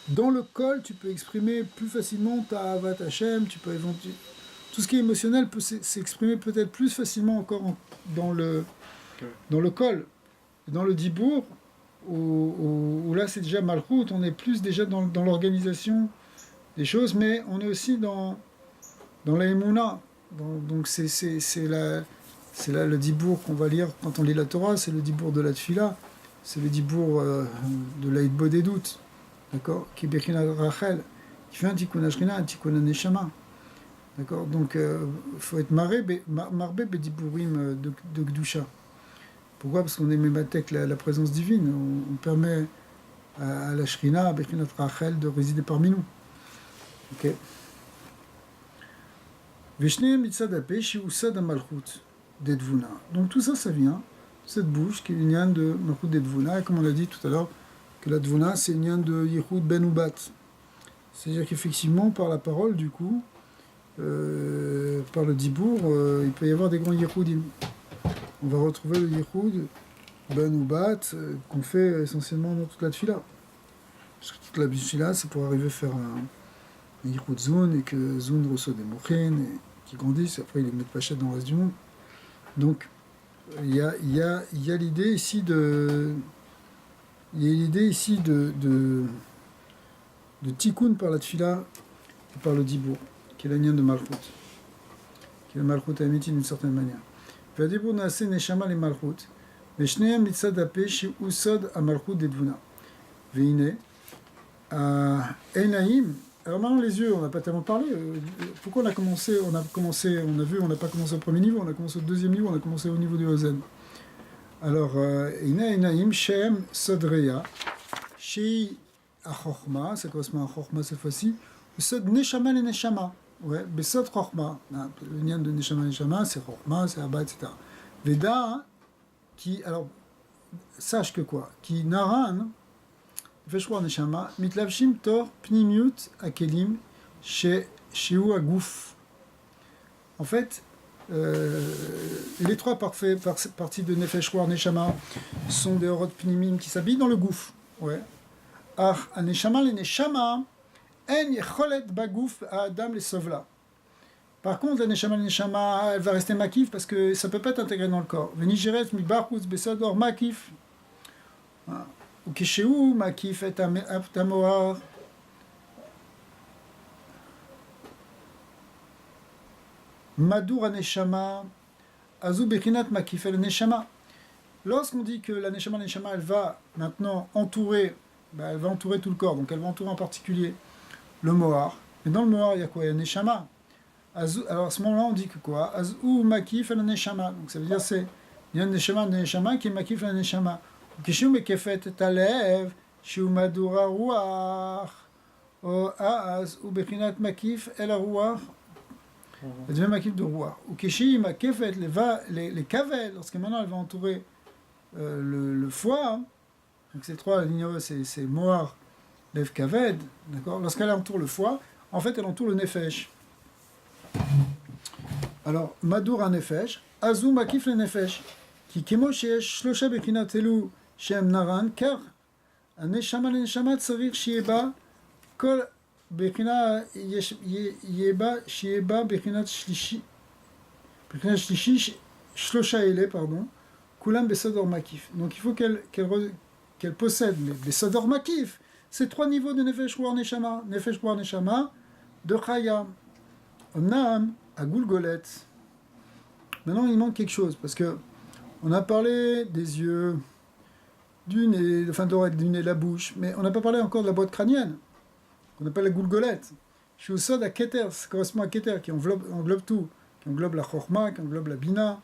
Dans le col, tu peux exprimer plus facilement ta Avat Hashem, tu peux tout ce qui est émotionnel peut s'exprimer peut-être plus facilement encore dans le col. Dans le Dibour, où là c'est déjà Malchut, on est plus déjà dans l'organisation des choses, mais on est aussi dans la Emouna. Donc c'est là le Dibour qu'on va lire quand on lit la Torah, c'est le Dibour de la Tfila, c'est le Dibour de l'Aïdbo des doutes. D'accord, qui Bechina Rachel, qui fait un tikkun ashrina, un tikkun neshama. D'accord, donc il faut être marbé bediburim de Gdusha. Pourquoi? Parce qu'on est mématek la présence divine. On permet à la shrina, à Bechinat Rachel, de résider parmi nous. Ok. Vishne mitzad ape shiusad amalchut dedvuna. Donc tout ça, ça vient de cette bouche qui est l'union de malchut dedvuna, et comme on l'a dit tout à l'heure, que la Dvuna, c'est une lien de Yehoud Ben Ubat. C'est-à-dire qu'effectivement, par la parole, du coup, par le Dibour, il peut y avoir des grands Yehoudim. On va retrouver le Yehoud Ben Ubat qu'on fait essentiellement dans toute la Tfila. Parce que toute la Tfila, c'est pour arriver à faire un Yehoud Zun, et que Zun reçoit des Mochin, et qui grandissent, et après ils les mettent Pachet dans le reste du monde. Donc, il y a l'idée ici de... Il y a l'idée ici de tikkun par la tfila et par le dibour, qui est la nienne de Malchut, qui est le Malchut Amiti d'une certaine manière. V'adibour naase neshama le Malchut, v'shneem mitzad ape shi usod a Malchut dedvuna. Ve'ine, Enaim. Alors maintenant les yeux, on n'a pas tellement parlé. Pourquoi on a commencé, on n'a pas commencé au premier niveau, on a commencé au deuxième niveau, on a commencé au niveau du Ozen. Alors, Enaim Shem Sodreya, Shei Achorma, ça correspond à Chorma cette fois-ci, Sod Neshama le Neshama, ouais, Besod Chorma, le lien de Neshama Neshama, c'est Chorma, c'est Abba, etc. Veda, qui, alors, sache que quoi, qui Naran, Veshroa Neshama, Mitlavshim Tor Pnimiut Akelim, Sheu Agouf. En fait, les trois parties de Nefesh Roar Neshama sont des Orot Pnimim qui s'habillent dans le gouffre. Ouais. Ach, Neshama le Neshama, En Yecholet Bagouf à Adam les Sovla. Par contre, la Neshama le Neshama, elle va rester makif parce que ça ne peut pas être intégré dans le corps. Venigeret mi barchus besador makif. Ou Kesheu makif et amoar. Madour Neshama, Azou Bechinat Makif el Neshama. Lorsqu'on dit que la Neshama, elle va maintenant entourer, elle va entourer tout le corps, donc elle va entourer en particulier le Mohar. Mais dans le Mohar, il y a quoi? Il y a Neshama. Alors à ce moment-là, on dit que quoi? Azou Makif el Neshama. Donc ça veut dire il y a un Neshama qui est Makif el Neshama. Kishu Mekefet Talev, Shiu Madoura Ruach, O Aaz ou Bechinat Makif el Ruach. Elle devient makif de roi. Ou Keshi, Makefet, les cavels, lorsque maintenant elle va entourer le foie, donc ces trois lignes, c'est Mohar, Lev Kaved, d'accord? Lorsqu'elle entoure le foie, en fait elle entoure le Nefesh. Alors, Madour a Nefesh, Azou Makif le Nefesh, qui Kemo Sheesh, Shlosha Bechinat Elu, Shem Naran, car Neshama le Neshama Tsavir Shieba, Kol. Bechina Yeba Shieba Bechinat Shlishi Shlosha Ele, pardon, Kulam Besodor Makif. Donc il faut qu'elle possède les Besodor Makif, C'est 3 niveaux de Nefesh Ruach Neshama. Nefesh Ruach Neshama de Chaya. Omnam à Gulgolet. Maintenant, il manque quelque chose, parce que on a parlé des yeux, du nez, enfin du nez, la bouche, mais on n'a pas parlé encore de la boîte crânienne, qu'on appelle la Gulgolette. Je suis au sod à Keter, ça correspond à Keter, qui englobe tout, qui englobe la Chorma, qui englobe la Bina.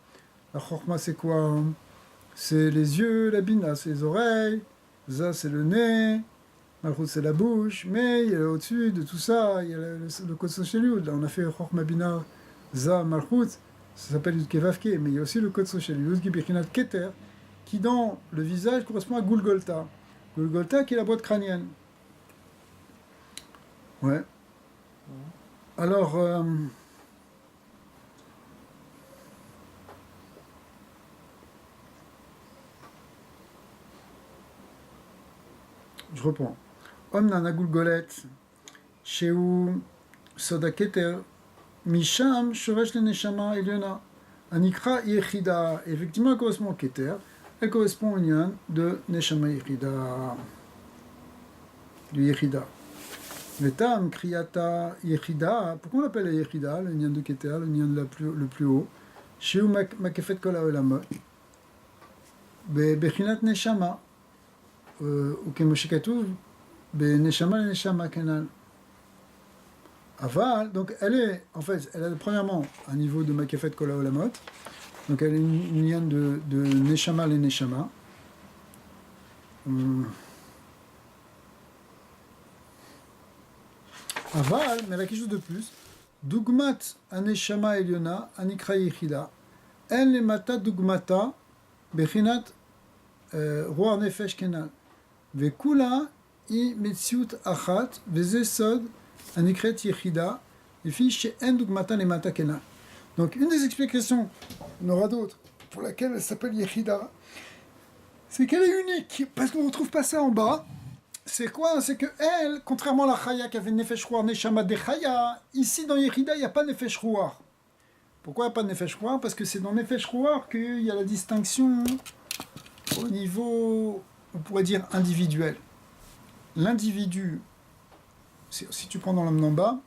La Chorma, c'est quoi? C'est les yeux, la Bina, c'est les oreilles, ça, c'est le nez, Malchut, c'est la bouche, mais il y a au-dessus de tout ça, il y a le Kotso Sheliud. Là, on a fait Chorma Bina, Za, Malchut, ça s'appelle Yud Kevavke, mais il y a aussi le Kotso Sheliud, qui Birkinat Keter, qui dans le visage correspond à Gulgolta. Gulgolta qui est la boîte crânienne. Ouais. Alors, je reprends. Omnana Gulgolet, Sheu Soda Keter, Misham Shoresh le Neshama Eliona, Anikra Yechida. Effectivement, elle correspond au Keter, elle correspond au lien de Neshama Yechida, du Yechida. Vetam Kriyata Yechida, pourquoi on l'appelle la Yechida, le lien de Keter, le lien de le plus haut? Sheu Makefet Kol HaOlamot, Bechinat Neshama, ou Kemoshe Katuv, Neshama le Neshama Kenal. Aval, donc elle a premièrement un niveau de Makefet Kol HaOlamot, donc elle est une lien de Neshama le Neshama. Aval, mais elle a quelque chose de plus. Dugmat Aneshama Eliona, Anikra Yechida, En le Mata Dugmata, Bechinat Roar Nefesh Kenal. Vekula I Metziut Achat, Veze Sod, Anikret Yechida, les filles chez En Dugmata le Mata Kenal. Donc, une des explications, il y en aura d'autres, pour laquelle elle s'appelle Yechida, c'est qu'elle est unique, parce qu'on ne retrouve pas ça en bas. C'est quoi? C'est que elle, contrairement à la Chaya qui avait Nefesh Ruach Neshama de Chaya, ici dans Yechida, il n'y a pas Nefesh Ruach. Pourquoi il n'y a pas de Nefesh Ruach? Parce que c'est dans Nefesh Ruach qu'il y a la distinction au niveau, on pourrait dire, individuel. L'individu, si tu prends dans l'homme d'en bas,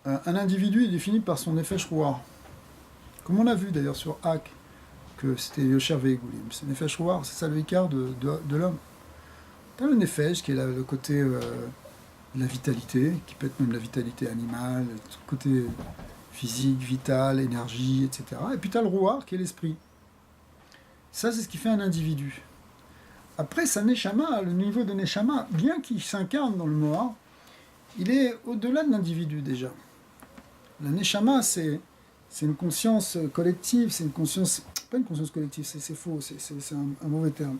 un individu est défini par son Nefesh Ruach. Comme on a vu d'ailleurs sur Hak, que c'était Yosher Ve'egulim. C'est Nefesh Ruach, c'est ça le Icar de l'homme. T'as le Nefesh qui est le côté de la vitalité, qui peut être même la vitalité animale, le côté physique, vital, énergie, etc. Et puis t'as le Ruach qui est l'esprit. Ça, c'est ce qui fait un individu. Après, sa Neshama, le niveau de Neshama, bien qu'il s'incarne dans le Moar, il est au-delà de l'individu déjà. La Neshama, c'est une conscience collective, c'est une conscience... Pas une conscience collective, c'est faux, c'est un mauvais terme.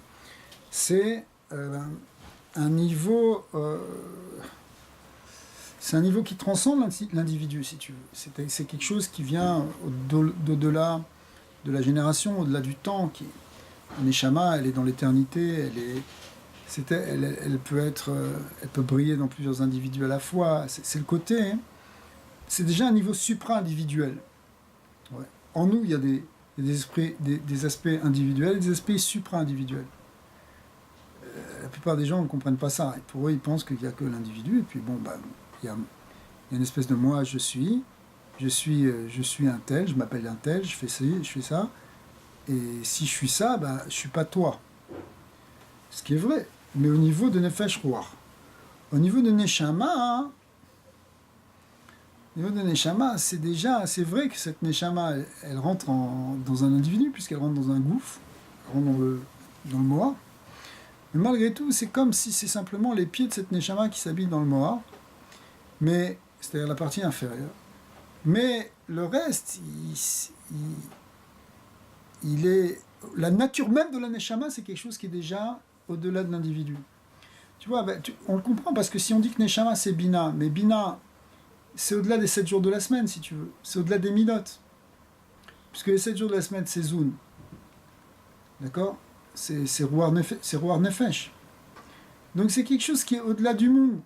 C'est un niveau... c'est un niveau qui transcende l'individu, si tu veux. C'est quelque chose qui vient au-delà de la génération, au-delà du temps. La Neshama, elle est dans l'éternité, elle peut briller dans plusieurs individus à la fois. C'est le côté... Hein. C'est déjà un niveau supra-individuel. Ouais. En nous, il y a des aspects individuels et des aspects supra-individuels. La plupart des gens ne comprennent pas ça. Et pour eux, ils pensent qu'il n'y a que l'individu. Et puis, bon, il y a une espèce de moi, je suis un tel, je m'appelle un tel, je fais ça. Et si je suis ça, je ne suis pas toi. Ce qui est vrai. Mais au niveau de Nefesh Ruach. Au niveau de Neshama, c'est vrai que cette Neshama, elle rentre dans un individu, puisqu'elle rentre dans un gouffre, elle rentre dans le Moar. Mais malgré tout, c'est comme si c'est simplement les pieds de cette Neshama qui s'habillent dans le Moar, mais c'est-à-dire la partie inférieure. Mais le reste, il est... La nature même de la Neshama, c'est quelque chose qui est déjà au-delà de l'individu. Tu vois, on le comprend, parce que si on dit que Neshama, c'est Bina, mais Bina... c'est au-delà des 7 jours de la semaine, si tu veux. C'est au-delà des Midot. Puisque les 7 jours de la semaine, c'est Zoun. D'accord? C'est Ruar Nefesh. Donc c'est quelque chose qui est au-delà du monde,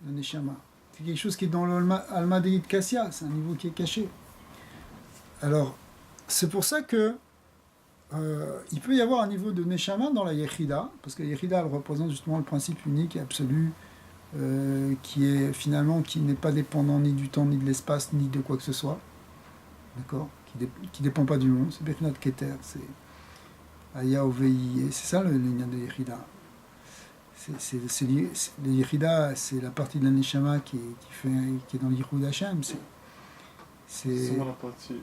le Neshama. C'est quelque chose qui est dans l'Alma Deid Kassia. C'est un niveau qui est caché. Alors, c'est pour ça que il peut y avoir un niveau de Neshama dans la Yechida, parce que la Yechida, elle représente justement le principe unique et absolu, qui est finalement, qui n'est pas dépendant ni du temps, ni de l'espace, ni de quoi que ce soit, d'accord, qui dépend pas du monde, c'est Berinat Keter, c'est Aya Ovei, c'est ça le lien de Yechida. Le Yechida, c'est la partie de la Neshama qui est dans l'Yichud Hashem, C'est la partie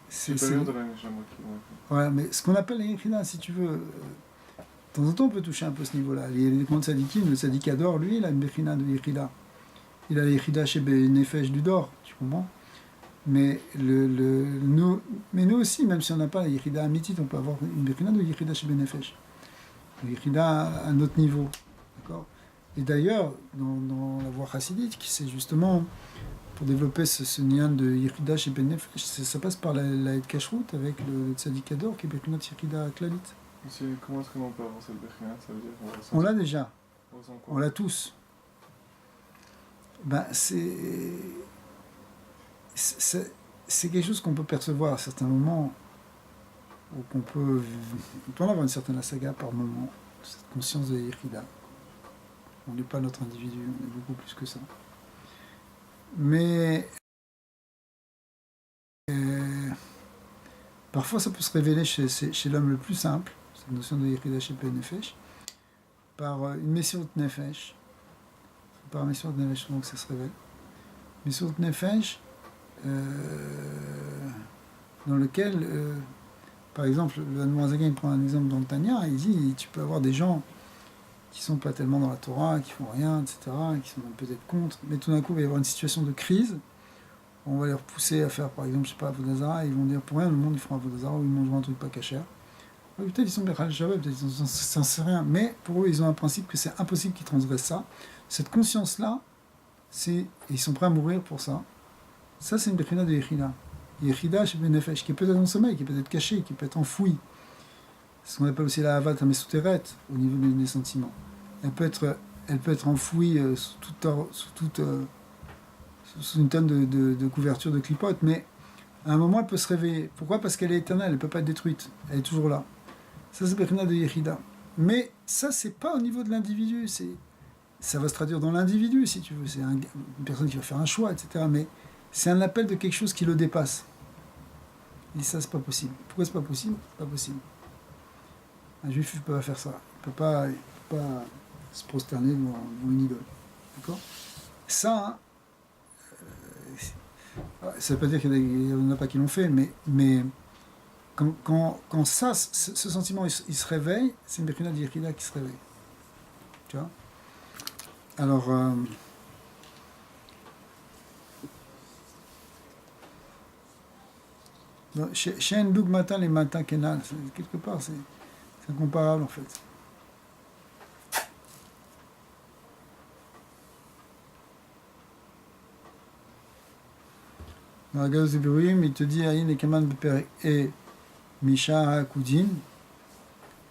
c'est supérieure de la Neshama qui voilà, mais ce qu'on appelle la Yechida, si tu veux, de temps en temps on peut toucher un peu ce niveau-là. Il y a des grands tzadikim, le tzadikador, lui, il a une Bechina de Yechida. Il a la Yechida chez Nefesh du Dor, tu comprends? Mais nous aussi, même si on n'a pas la Yechida Amitit, on peut avoir une Bechina de Yechida chez Benefesh. La Yechida à un autre niveau. D'accord. Et d'ailleurs, dans la voie chassidite, qui c'est justement pour développer ce lien de Yechida chez Benefesh, ça passe par la Kashrut avec le tzadikador qui est Bechinat Yechida Klalit. Comment est-ce qu'on peut avoir cette Bechinat? Ça veut dire On l'a déjà. On On l'a tous. Ben, c'est quelque chose qu'on peut percevoir à certains moments, ou on peut en avoir une certaine saga par moment, cette conscience de Yechida. On n'est pas notre individu, on est beaucoup plus que ça. Mais parfois ça peut se révéler chez l'homme le plus simple, cette notion de Yechida chez Nefesh, par une Messirut Nefesh. C'est par Messirut Nefesh donc ça se révèle. Messirut Nefesh, dans lequel, par exemple, le Admorazagan prend un exemple dans le Tanya, il dit tu peux avoir des gens qui sont pas tellement dans la Torah, qui font rien, etc., qui sont même peut-être contre, mais tout d'un coup il va y avoir une situation de crise, on va les repousser à faire par exemple, je sais pas, Avodazara, et ils vont dire pour rien le monde ils feront Avodazara, ou ils mangeront un truc pas cachère. Peut-être ils sont Bechal Shabbat, peut-être ils sont rien, mais pour eux ils ont un principe que c'est impossible qu'ils transgressent ça. Cette conscience-là, ils sont prêts à mourir pour ça. Ça c'est une Bechina de Yechida. Yechida chez Benefesh, qui est peut-être en sommeil, qui est peut-être caché, qui peut être enfoui. C'est ce qu'on appelle aussi la Havat Hamesuteret, au niveau des sentiments. Elle peut être enfouie sous une tonne de couverture de clipote, mais à un moment elle peut se réveiller. Pourquoi? Parce qu'elle est éternelle, elle ne peut pas être détruite. Elle est toujours là. Ça c'est Bechina de Yechida. Mais ça, c'est pas au niveau de l'individu. Ça va se traduire dans l'individu, si tu veux. C'est une personne qui va faire un choix, etc. Mais c'est un appel de quelque chose qui le dépasse. Et ça, c'est pas possible. Pourquoi c'est pas possible? C'est pas possible. Un juif ne peut pas faire ça. Il ne peut pas se prosterner devant une idole. D'accord? Ça, ça ne veut pas dire qu'il n'y en a pas qui l'ont fait, mais quand ça, ce sentiment, il se réveille, c'est une Bechina d'Yechida qui se réveille. Tu vois? Alors, chez un doug matin, les matins kenal, quelque part, c'est incomparable en fait. Dans la Gaz de Birouim, il te dit Aïn et Kaman Beper et Misha Kudin,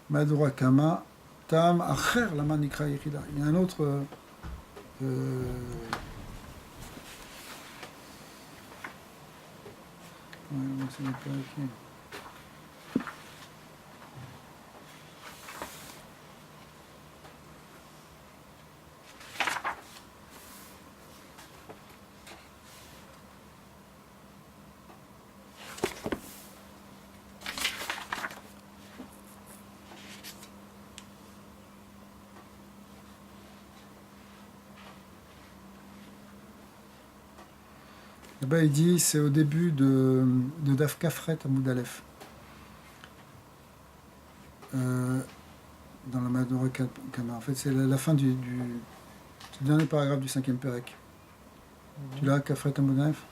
Madura Kama, Tam Acher Laman Nikra Yechida. Il y a un autre. Ouais, c'est pas écrit. Là-bas, il dit, c'est au début de Daf Kafret à Moudalef. Dans la Madura Kama. En fait, c'est la fin du dernier paragraphe du 5e Perek. Tu l'as, Kafret à Moudalef?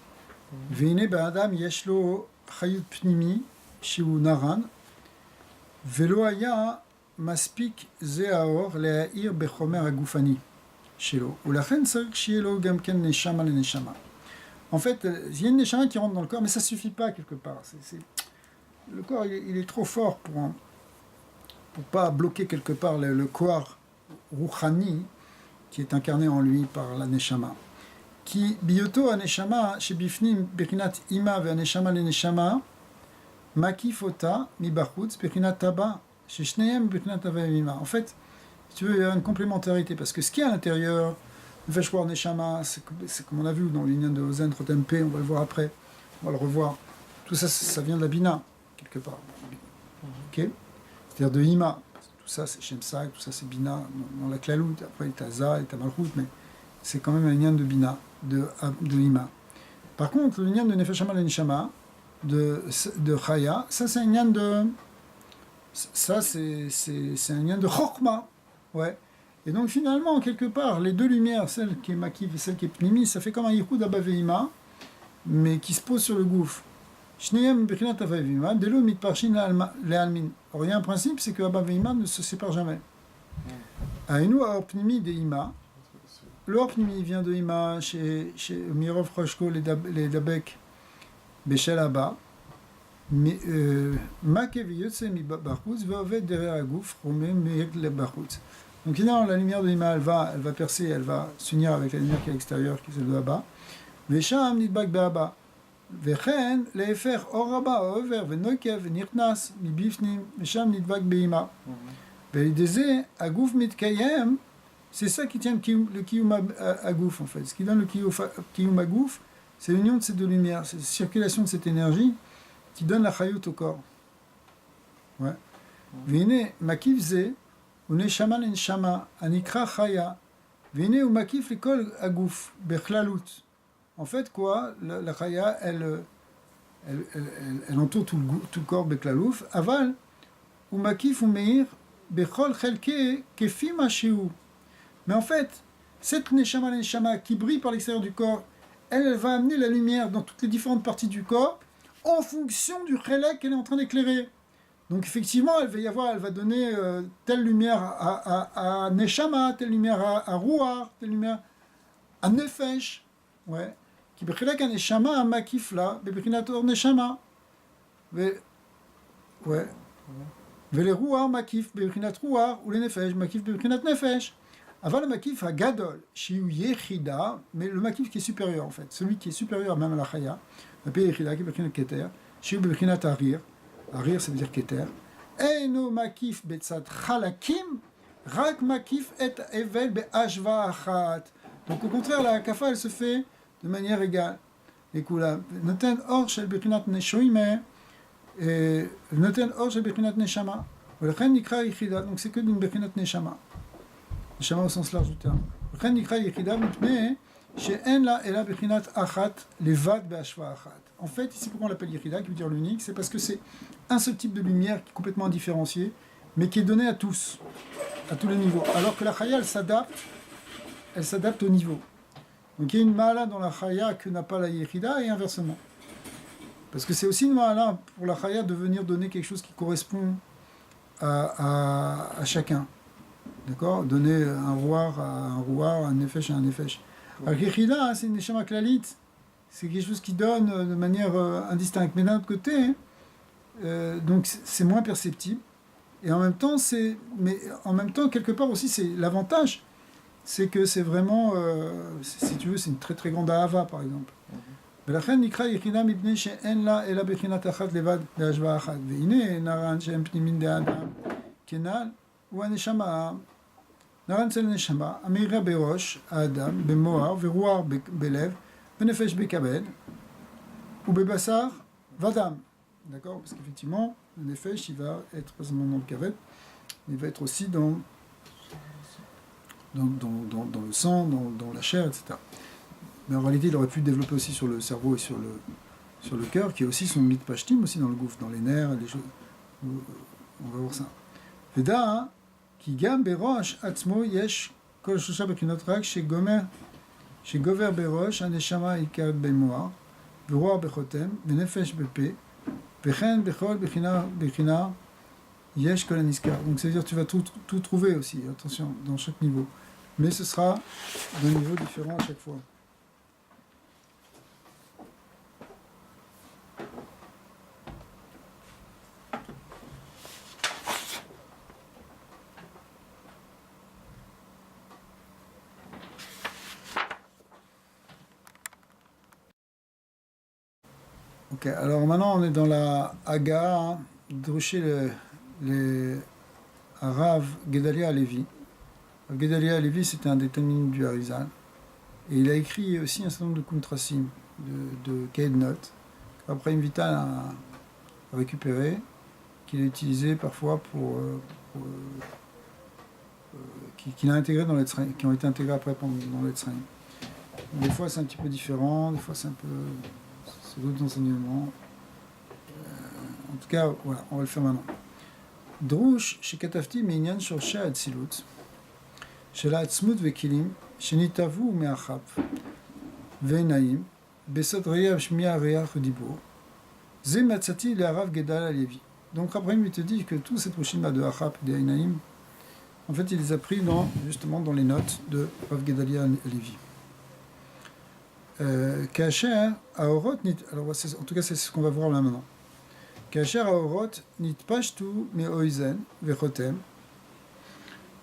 Veine Ba'adam Yeshlo Chayut Pnimi Shiu Naran Velo Aya Maspik Zeaor Le'air Bechomer Agufani Shelo. Ulachen Sarik Shielo Gamken Neshama le Neshama. En fait, il y a une neshama qui rentre dans le corps, mais ça ne suffit pas quelque part. Le corps, il est trop fort pour pas bloquer quelque part le corps rouchani qui est incarné en lui par la neshama. Qui bioto aneshama chez bifnim berinat ima ve aneshama le neshama Makifota mibachutz bechinat taba sheshneim bechinat hava vima. En fait, si tu veux, il y a une complémentarité parce que ce qui est à l'intérieur, le Veshwar Neshama, c'est comme on a vu dans l'union de Ozen Rotempe, on va le voir après, on va le revoir. Tout ça, ça vient de la Bina, quelque part. Ok, c'est-à-dire de Hima. Tout ça, c'est Shemsa, tout ça, c'est Bina, dans la Klalout. Après, il y a Za, il y a Malchut, mais c'est quand même un lien de Bina, de Hima. Par contre, le lien de Nefesh Hamal et Neshama, de Chaya, ça, c'est un lien de. Ça, c'est un lien de Chokma. Ouais. Et donc, finalement, quelque part, les deux lumières, celle qui est Makiv et celle qui est Pnimi, ça fait comme un Yichud Abba Ve'ima, mais qui se pose sur le gouffre. Shneem Bechinat Abba Ve'ima, Delo Mitparshin Le'almin. Or, il y a un principe, c'est que Abba Ve'ima ne se sépare jamais. Aïnou Aor Pnimi de Ima. Le Or Pnimi vient de Ima chez Mirov Roshko, les Dabek, Beshel Abba. Makev Yotse Mi Barchutz, Ve'oved derrière la gouffre, Romé Me'ek le Barchutz. Donc finalement, la lumière de Ima, elle va percer, elle va s'unir avec la lumière qui est à l'extérieur, qui est celle de Abba. Vesham nidbak be'Abba. Vechen le'efer or Abba over v'nokev v'nirtnas mibifnim. Vesham nidbak be'Ima. Ve'ideze agouf mitkayem. C'est ça qui tient le kiyum agouf en fait. Ce qui donne le kiyum agouf, c'est l'union de ces deux lumières, c'est la circulation de cette énergie qui donne la chayut au corps. Ouais. V'ine makivze. ונשמה לנשמה, הנקרא חיה, והנה הוא מקיף לכל הגוף, בכללות. En fait, quoi, la chaya, elle entoure tout le corps, בכללות, אבל הוא מקיף ומאיר בכל חלקי כפי מה שהוא. Mais en fait, cette neshama qui brille par l'extérieur du corps, elle va amener la lumière dans toutes les différentes parties du corps en fonction du chelek qu'elle est en train d'éclairer. Donc effectivement, elle va donner telle lumière à Neshama, telle lumière à Ruach, telle lumière à Nefesh. Ouais. Qui bechilek à Neshama, à Makifla, bebechinat or Neshama. Ouais. Vele Ruach, Makif, bebechinat Ruach, ou le Nefesh, Makif, bebechinat Nefesh. Avant le Makif à Gadol, Shiu Yechida, mais le Makif qui est supérieur en fait, celui qui est supérieur même à la Chaya, le Yechida, qui est bebechinat Keter, Shiu bebechinat Arir. Arir, ça veut dire Keter. Eino makif betzad chalakim, rak makif et evel be'ashva achat. Donc au contraire, la kafa, elle se fait de manière égale. Les koulam. Noten or shel bechinat neshoime, noten or shel bechinat neshama. V'lechen nikra yichida. Donc c'est que d'une bechinat neshama. Neshama au sens large du terme. V'lechen nikra yichida mipnei she'en la ela bechinat achat levad be'ashva achat. En fait, ici pourquoi on l'appelle Yechida, qui veut dire l'unique, c'est parce que c'est un seul type de lumière qui est complètement indifférencié, mais qui est donné à tous les niveaux. Alors que la Chaya, elle s'adapte au niveau. Donc il y a une Ma'ala dans la Chaya que n'a pas la Yechida, et inversement. Parce que c'est aussi une Ma'ala pour la Chaya de venir donner quelque chose qui correspond à chacun. D'accord ? Donner un rouar à un rouar, un nefesh à un nefesh. Alors que Yechida, c'est une neshama klalit. C'est quelque chose qui donne de manière indistincte. Mais d'un autre côté, donc c'est moins perceptible. Et en même temps, quelque part aussi, c'est l'avantage, c'est que c'est vraiment, si tu veux, c'est une très très grande ahava, par exemple. ולכן נקרא יחידה מפני שאין לה אלא בחינת אחת לבד להשוואה אחת. והנה נרן שהם פנימין דאדם כנ"ל הוא הנשמה. נרן אצל הנשמה, המאירה בראש האדם, במוח ורוח בלב, ונפש בכבד, ובבשר ודם. D'accord ? Parce qu'effectivement, le nefesh, il va être pas seulement dans le kavet, il va être aussi dans le sang, dans la chair, etc. Mais en réalité, il aurait pu le développer aussi sur le cerveau et sur le cœur, qui est aussi son mythe pashtim, aussi dans le gouffre, dans les nerfs, les choses. On va voir ça. Veda, qui gam berosh atzmo yesh kol shosha bekinot rak שגובר בראש, הנשמה עיקרת במוח, ורוח בחותם, ונפש בפה, וכן בכל בחינה יש כל הנזכר. Donc ça veut dire que tu vas tout trouver aussi, attention, dans chaque niveau. Mais ce sera d'un niveau différent à chaque fois. Ok, alors maintenant on est dans la Haga de les Rav Gedalia Halevi. Gedalia Halevi, c'était un des Talmidim du Harizal. Et il a écrit aussi un certain nombre de Kuntrasim, de cahiers de notes. Après, Vital a récupéré, qu'il a utilisé parfois qu'il a intégré dans les Tzraïm, qui ont été intégrés après dans les Tzraïm. Des fois c'est un petit peu différent, des fois c'est d'autres enseignements. En tout cas, voilà, on va le faire maintenant. Drouch, chez Katafti, Minyan Shorshe Atsilut, chez la Atzmut Vekilim, chez Nitavu Meachap, Venaim, Besot Reyav Shmia Reach Dibur, Ze Matzati le Harav Gedal Alevi. Donc après, il te dit que tous ces Roshima de Achap et de Einaim, en fait, il les a pris justement dans les notes de Rav Gedalia Alevi. Kacher Aorot, alors en tout cas, c'est ce qu'on va voir là maintenant. Kacher Aorot, Nitpashtu me Oizen, Vechotem.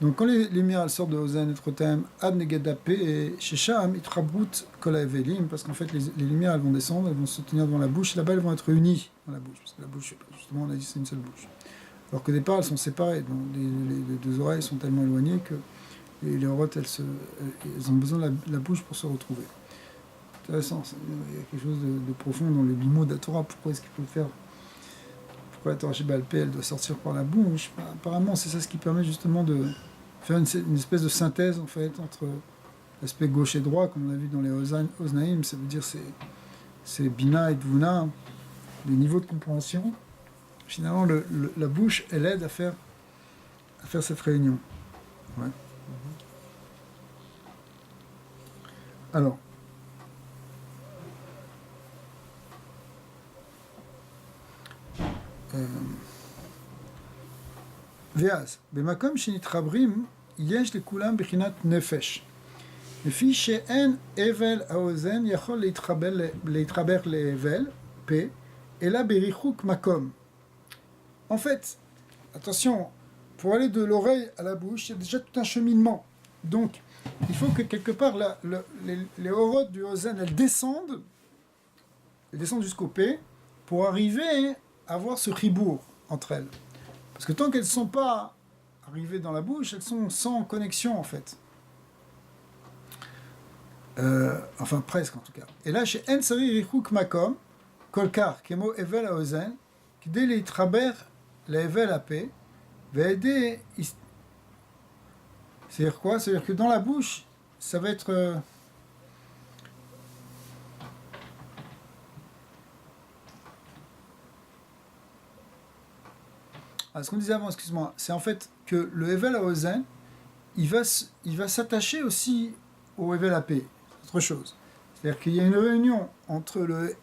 Donc quand les lumières sortent de Ozen et de Chotem, Ad Negadape et Shesham, Itrabrut Kolaevelim, parce qu'en fait, les lumières, elles vont descendre, elles vont se tenir devant la bouche, et là-bas, elles vont être unies dans la bouche, parce que la bouche, justement, on a dit c'est une seule bouche. Alors qu'au départ, elles sont séparées, donc les deux oreilles sont tellement éloignées que les orotes, elles ont besoin de la bouche pour se retrouver. Intéressant, il y a quelque chose de profond dans les mots de la Torah. Pourquoi est-ce qu'il faut le faire? Pourquoi la Torah chez Baal Pé, elle doit sortir par la bouche? Apparemment, c'est ça ce qui permet justement de faire une espèce de synthèse en fait entre l'aspect gauche et droit, comme on a vu dans les Oznaïm. Ça veut dire c'est Bina et Dvuna, les niveaux de compréhension. Finalement, la bouche, elle aide à faire cette réunion. Ouais. Alors. ואז, במקום שנתחברים, יש לכולם בחינת נפש. לפי שאין אבל האוזן יכול להתחבר לאבל, פה, אלא בריחוק מקום. En fait, attention, pour aller de l'oreille à la bouche, il y a déjà tout un cheminement. Donc, il faut que quelque part, les orotes du ozen, elles descendent jusqu'au P, pour arriver à avoir ce ribour entre elles. Parce que tant qu'elles ne sont pas arrivées dans la bouche, elles sont sans connexion en fait. Enfin presque en tout cas. Et là, chez En Sari Richouk Makom, Kolkar, Kemo Evel Aozen, Kidé les Traber, la Evel AP, Ve'ede. C'est-à-dire quoi? C'est-à-dire que dans la bouche, ça va être. Ce qu'on disait avant, excuse-moi, c'est en fait que le Evel Aozen, il va s'attacher aussi au Evel AP. C'est autre chose. C'est-à-dire qu'il y a une réunion entre le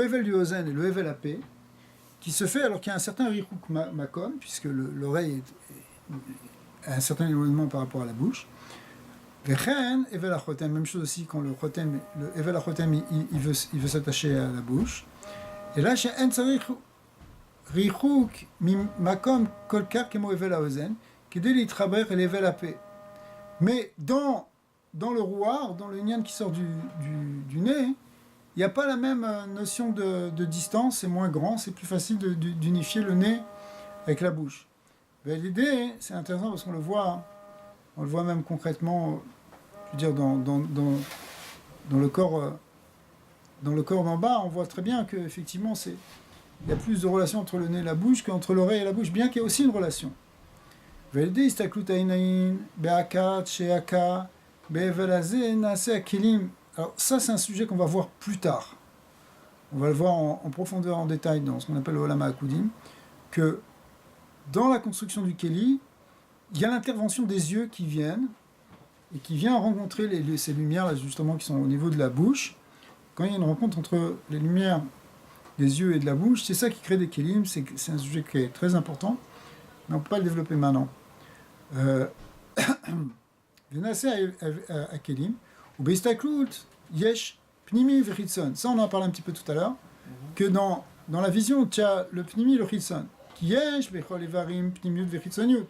Evel du Ozen et le Evel AP qui se fait alors qu'il y a un certain Richouk Makom, puisque l'oreille a un certain éloignement par rapport à la bouche. Vechen, Evel Achotem, même chose aussi quand le Evel Achotem, il veut s'attacher à la bouche. Et là, chez Ensari Richouk Makom Kolkar Kemo Evel Aozen, qui dès les traber et l'Evel AP. Mais dans le rouard, dans le nyan qui sort du nez, il n'y a pas la même notion de distance, c'est moins grand, c'est plus facile d'unifier le nez avec la bouche. Mais l'idée, c'est intéressant parce qu'on le voit même concrètement, je veux dire, dans le corps d'en bas, on voit très bien qu'effectivement, il y a plus de relation entre le nez et la bouche qu'entre l'oreille et la bouche, bien qu'il y ait aussi une relation. Alors ça, c'est un sujet qu'on va voir plus tard. On va le voir en profondeur, en détail, dans ce qu'on appelle le Olam HaAkudim, que dans la construction du Kéli, il y a l'intervention des yeux qui viennent, et qui vient rencontrer ces lumières, là, justement, qui sont au niveau de la bouche. Quand il y a une rencontre entre les lumières des yeux et de la bouche, c'est ça qui crée des Kélim, c'est un sujet qui est très important, mais on ne peut pas le développer maintenant. Vénassé à Kélim, ou Beistaklut, Yesh, Pnimi, Vechitson. Ça, on en a parlé un petit peu tout à l'heure, que dans la vision, tu as le Pnimi et le Chitson. Qui Yesh, Bechol Evarim, Pnimiut, Vechitsoniut.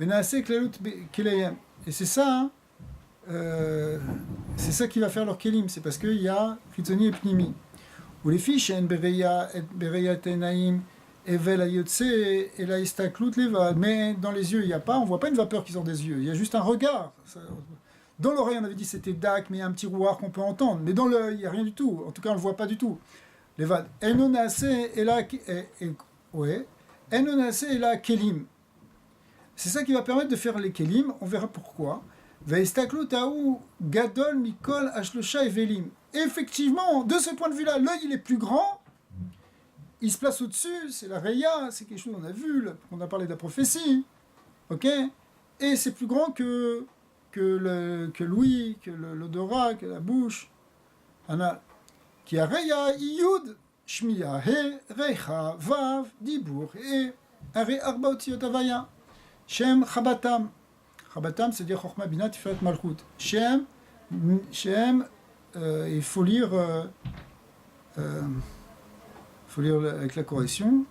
Vénassé, Klalut, Kelayem. Et c'est ça, c'est ça qui va faire leur Kélim, c'est parce qu'il y a Chitsoni et Pnimi. ou les fiches, Bereya Tenaim, Evel Ayotse, et la Istaklut Levad. Mais dans les yeux, il n'y a pas, on ne voit pas une vapeur qui sort des yeux, il y a juste un regard. Dans l'oreille, on avait dit c'était Dak, mais il y a un petit rouard qu'on peut entendre. Mais dans l'œil, il n'y a rien du tout. En tout cas, on ne le voit pas du tout. Levad. Enonase, et là, ouais. Enonase, et là, Kelim. C'est ça qui va permettre de faire les Kelim, on verra pourquoi. Veistaklut Aou, Gadol, Mikol, Ashlosha et Velim. Effectivement, de ce point de vue-là, l'œil il est plus grand, il se place au-dessus, c'est la Reya, c'est quelque chose qu'on a vu, on a parlé de la prophétie, ok? Et c'est plus grand que l'ouïe, que l'odorat, que la bouche. Qui a Reya, Yud, Shmiya, He, Recha, Vav, Dibour, et Are Arba Otiot Avaya, Shem, Chabatam. Chabatam, c'est-à-dire Chochma Bina Tiferet Malchut. Shem, il faut lire avec la correction.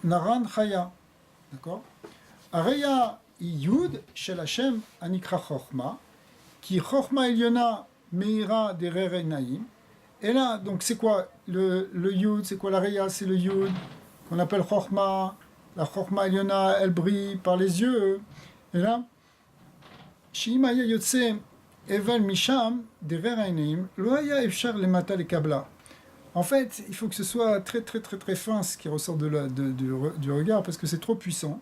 Naran Chaya. D'accord? Areya Yud Shel Hashem Anikra Chochma, qui Chochma Eliona Meira Derer Naim. Et là, donc c'est quoi le Yud? C'est quoi l'Areya? C'est le Yud qu'on appelle Chochma. La Chochma Eliona, elle brille par les yeux. Et là, Shimaya Yotse Evel Misham Derer Naim, Loaya Efshar Lemata le Kabla. En fait, il faut que ce soit très très très très fin ce qui ressort du regard parce que c'est trop puissant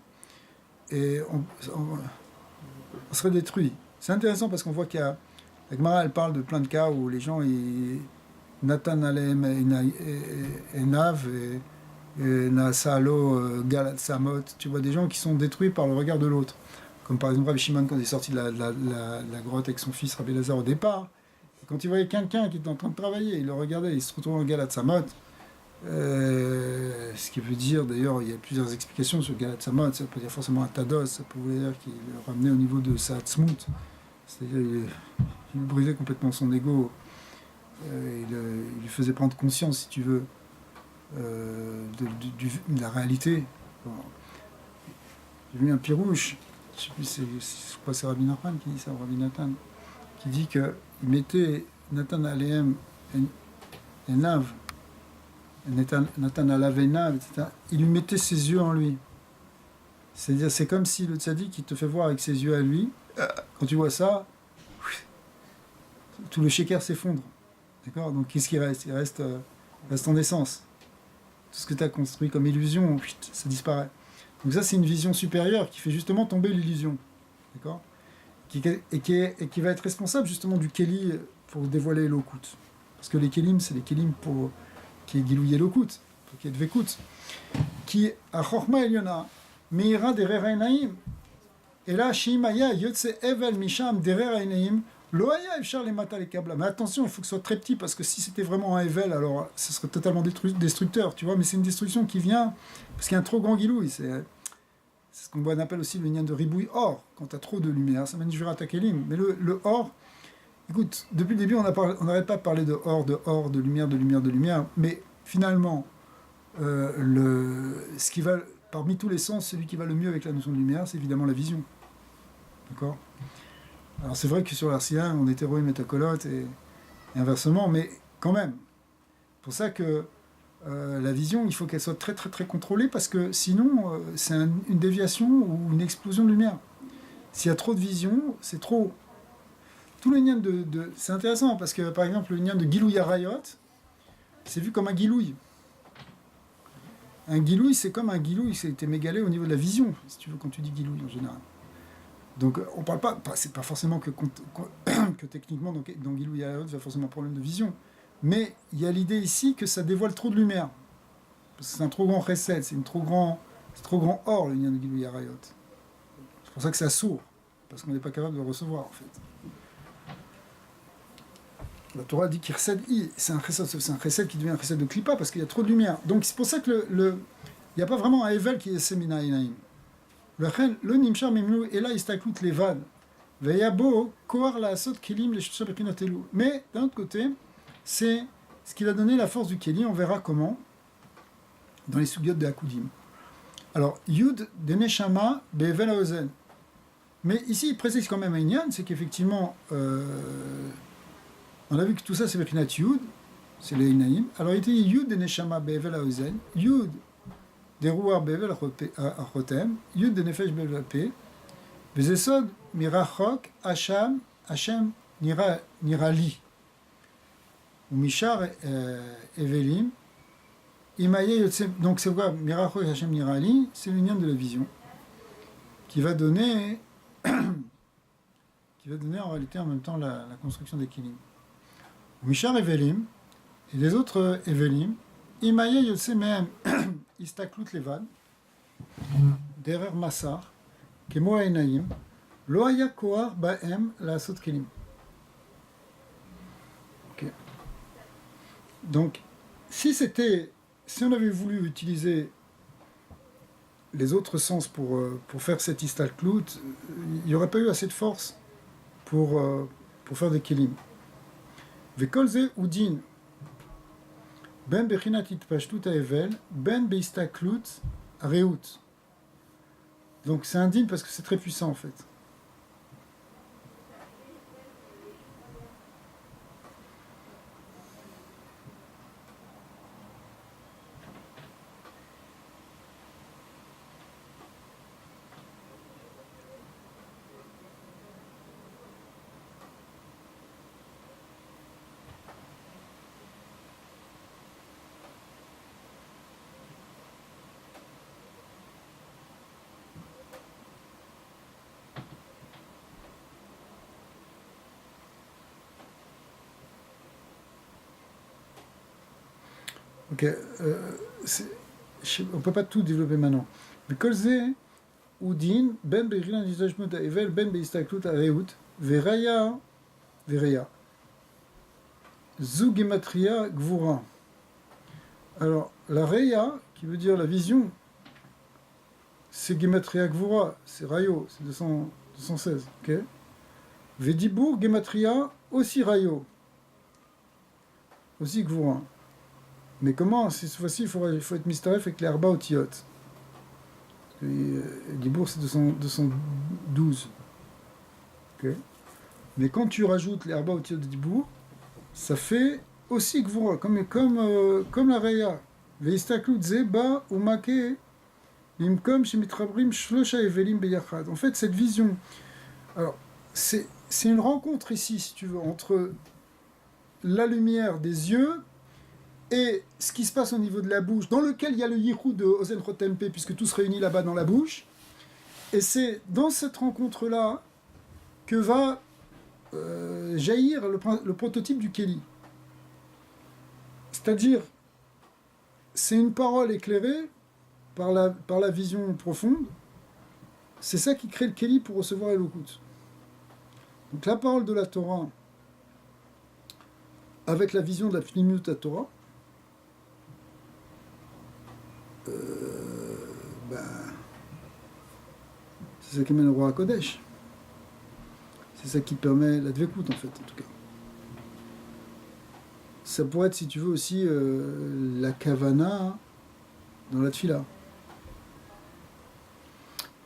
et on serait détruit. C'est intéressant parce qu'on voit qu'il y a la Gemara, elle parle de plein de cas où les gens Nathan Alem et Nav et Nasalo Galat Samot, tu vois des gens qui sont détruits par le regard de l'autre. Comme par exemple Rabbi Shimon quand il est sorti de la grotte avec son fils Rabbi Lazare au départ. Quand il voyait quelqu'un qui était en train de travailler, il le regardait, il se retrouvait en Galat Samot. Ce qui veut dire, d'ailleurs, il y a plusieurs explications sur Galat Samot. Ça peut dire forcément un Tados, ça peut dire qu'il le ramenait au niveau de sa Tzmout. C'est-à-dire il brisait complètement son ego. Il lui faisait prendre conscience, si tu veux, de la réalité. Bon. J'ai vu un pirouche, je sais plus, je crois que c'est Rabbi Nathan qui dit ça, Rabbi Nathan, qui dit qu'il mettait Nathan Aleem et Nav, Nathan Alav et Nav, etc. Il lui mettait ses yeux en lui. C'est-à-dire, c'est comme si le tzaddik qui te fait voir avec ses yeux à lui, quand tu vois ça, tout le shaker s'effondre. D'accord? Donc qu'est-ce qui reste? Il reste en essence. Tout ce que tu as construit comme illusion, ça disparaît. Donc ça, c'est une vision supérieure qui fait justement tomber l'illusion. D'accord? Qui va être responsable justement du Keli pour dévoiler l'Okut. Parce que les Kelim, c'est les Kelim pour qui est Gilouye l'Okut, pour qui est Dvekut. Qui a Chochma Eliona, Meira Derer Einaim. Et là, Shimaya Yotse Evel Misham Derer Einaim, Loaya Efshar Lemata le Kabla. Mais attention, il faut que ce soit très petit, parce que si c'était vraiment un Evel, alors ce serait totalement destructeur, tu vois. Mais c'est une destruction qui vient, parce qu'il y a un trop grand Gilouye. C'est ce qu'on appelle aussi le lien de ribouille or. Quand tu as trop de lumière, ça mène du Virat Kelim. Mais le or, écoute, depuis le début, on n'arrête pas de parler de or, de lumière. Mais finalement, ce qui va, parmi tous les sens, celui qui va le mieux avec la notion de lumière, c'est évidemment la vision. D'accord? Alors c'est vrai que sur l'arcien, on est héroïne métacolote et inversement, mais quand même. C'est pour ça que la vision, il faut qu'elle soit très très très contrôlée parce que sinon, c'est une déviation ou une explosion de lumière. S'il y a trop de vision, c'est trop. Tout le lien c'est intéressant parce que par exemple, le lien de Gilouy Arayot, c'est vu comme un Gilouy. Un Gilouy, c'est comme un Gilouy, c'était mégalé au niveau de la vision, si tu veux, quand tu dis Gilouy en général. Donc on parle pas, c'est pas forcément que techniquement dans Gilouy Arayot, il y a forcément un problème de vision. Mais il y a l'idée ici que ça dévoile trop de lumière. Parce que c'est un trop grand chesed, c'est trop grand or, le lien de Gilouy Arayot. C'est pour ça que ça sourd, parce qu'on n'est pas capable de le recevoir, en fait. La Torah dit qu'Irsed c'est un chesed qui devient un chesed de klipa, parce qu'il y a trop de lumière. Donc c'est pour ça que il n'y a pas vraiment un Evel qui est Semina Inaim. Le Nimshar Memlou, et là, il staklut levad. Veyabo, koar la asot kelim le shusha bepinotelu. Mais, d'un autre côté, c'est ce qui va donner la force du Keli, on verra comment, dans les sugyot de Hakudim. Alors, Yud de Neshama be'evel haozen. Mais ici, il précise quand même un Inyan, c'est qu'effectivement, on a vu que tout ça c'est Bepinat Yud, c'est les Inaïm. Alors il dit Yud de Neshama Bevel Aozen, Yud de Ruar Bevel Achotem, Yud de Nefesh Bevel Pe, Vezesod Mirachok, Hashem Nirali, ou Mishar Evelim, Imaye Yotse. Donc c'est quoi Mirachok Hashem Nirali? C'est l'union de la vision qui va donner en réalité en même temps la construction des Kelim. Mishar Evelim, et les autres Evelim, Imaye Yotse Mehem Istaklut Levad, Derer Massar, Kemo Enaim, Lo Haya Koar Baem Laasot Kelim. Ok. Donc, si on avait voulu utiliser les autres sens pour faire cet Istaklut, il n'y aurait pas eu assez de force pour faire des Kelim. Vekolze Udin, Ben Bechinat Itpashtut Haevel, Ben Beistaklut Reut. Donc c'est un din parce que c'est très puissant en fait. Ok, on ne peut pas tout développer maintenant. Mais Kolze, Udin, Ben Bechinan Yitashmut Haevel, Ben Beistaklut Hareut, Vereya, Zu Gematria Gvura. Alors, la Reya, qui veut dire la vision, c'est Gematria Gvura, c'est Rayo, c'est 216. Ok. Vedibur Gematria, aussi Rayo, aussi Gvura. Mais comment, cette fois-ci, il faut être mystérieux avec les Arba Otiyot. Dibour, c'est 212. Okay. Mais quand tu rajoutes les Arba Otiyot de Dibour, ça fait aussi Gvura, comme la Reya. Veistaklut Zeba Umake Imkom Shemitrabrim Shlosha Evelim Beyachad. En fait, cette vision, alors, c'est une rencontre ici, si tu veux, entre la lumière des yeux et ce qui se passe au niveau de la bouche, dans lequel il y a le yichud de Ozen Chotempe, puisque tout se réunit là-bas dans la bouche. Et c'est dans cette rencontre-là que va jaillir le prototype du Keli. C'est-à-dire, c'est une parole éclairée par la vision profonde. C'est ça qui crée le Keli pour recevoir Elokut. Donc la parole de la Torah, avec la vision de la Pnimiut Torah, c'est ça qui mène au roi à Kodesh. C'est ça qui permet la Dvekut, en fait, en tout cas. Ça pourrait être, si tu veux, aussi la Kavana dans la Tfila.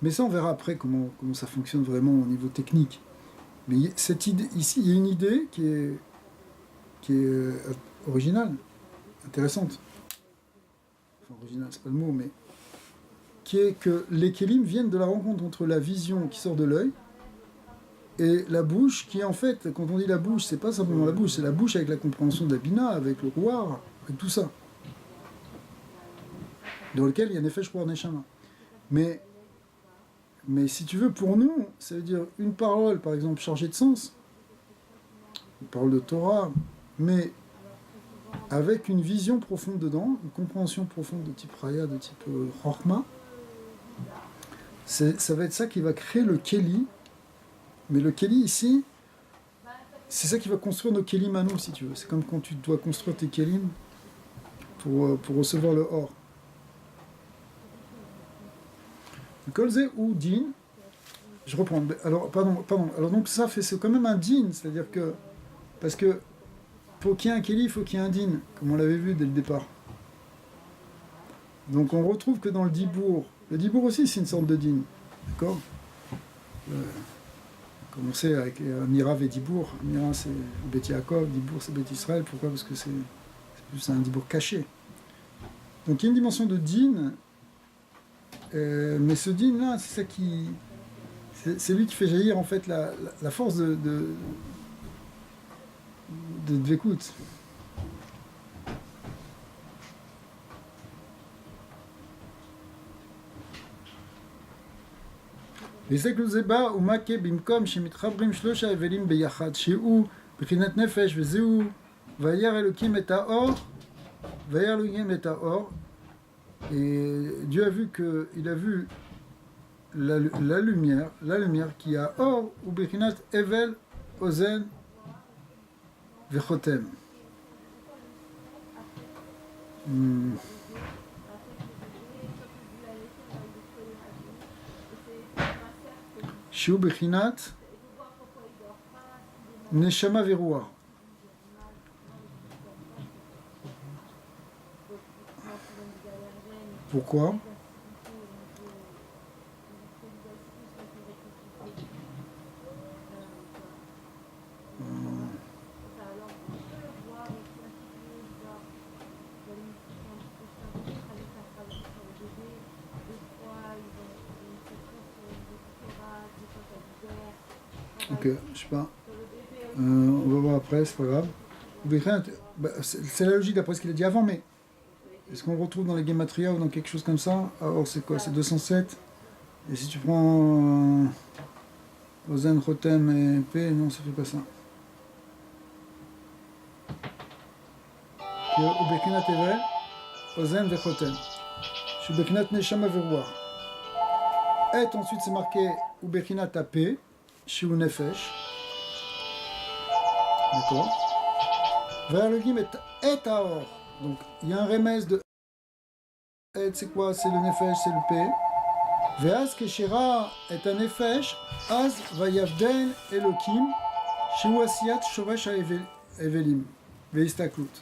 Mais ça, on verra après comment ça fonctionne vraiment au niveau technique. Mais cette idée, ici, il y a une idée qui est originale, intéressante. Enfin, originale, c'est pas le mot, mais qui est que les Kélim viennent de la rencontre entre la vision qui sort de l'œil et la bouche, qui en fait, quand on dit la bouche, c'est pas simplement la bouche, c'est la bouche avec la compréhension de la Bina, avec le Rouar, avec tout ça. Dans lequel il y a Nefesh Rouar Neshama. Mais si tu veux, pour nous, ça veut dire une parole, par exemple, chargée de sens, une parole de Torah, mais avec une vision profonde dedans, une compréhension profonde de type Raya, de type Chorma, ça va être ça qui va créer le Keli. Mais le Keli ici, c'est ça qui va construire nos Kelim à nous, si tu veux. C'est comme quand tu dois construire tes Kelim pour recevoir le Or. Kolze ou Din, je reprends. Alors, pardon. Alors, donc, c'est quand même un Din, c'est-à-dire que. Parce que pour qu'il y ait un Keli, il faut qu'il y ait un Din, comme on l'avait vu dès le départ. Donc, on retrouve que dans le Dibour aussi, c'est une sorte de Din. D'accord Comme on sait avec Mirav et Dibour. Mirav, c'est Beth Yaakov, Dibour, c'est Beth Israël. Pourquoi ? Parce que c'est c'est un dibour caché. Donc il y a une dimension de din, mais ce din là, c'est ça qui... C'est lui qui fait jaillir en fait la force de Dvekut. והסתכלות זה בא ומכה במקום שמתחברים שלוש ההבלים ביחד, שהוא בחינת נפש וזהו וירא אלוקים את האור, וירא אלוקים את האור. Et Dieu a vu que, il a vu la lumière qui a or ou bichinat evel ozen vechotem. שהוא בחינת נשמה ורוח. Pourquoi? Ok, je sais pas. On va voir après, c'est pas grave. C'est la logique d'après ce qu'il a dit avant, mais est-ce qu'on le retrouve dans les Gematria ou dans quelque chose comme ça? Alors c'est quoi? C'est 207. Et si tu prends Ozen, Chotem et P, non, ça fait pas ça. Ubekinat Evel, Ozen ve Chotem. Ubekinat Neshama Veruach. Et ensuite c'est marqué Ubekinat AP, Shiu Nefesh. D'accord. Vers le Gim est Aor. Donc il y a un remèze de Et, c'est quoi? C'est le Nefesh, c'est le P. Ve'az keshera est un Nefesh, az vayavden Elokim, shiu asiyat shoresh ha'evelim, ve'istaklut.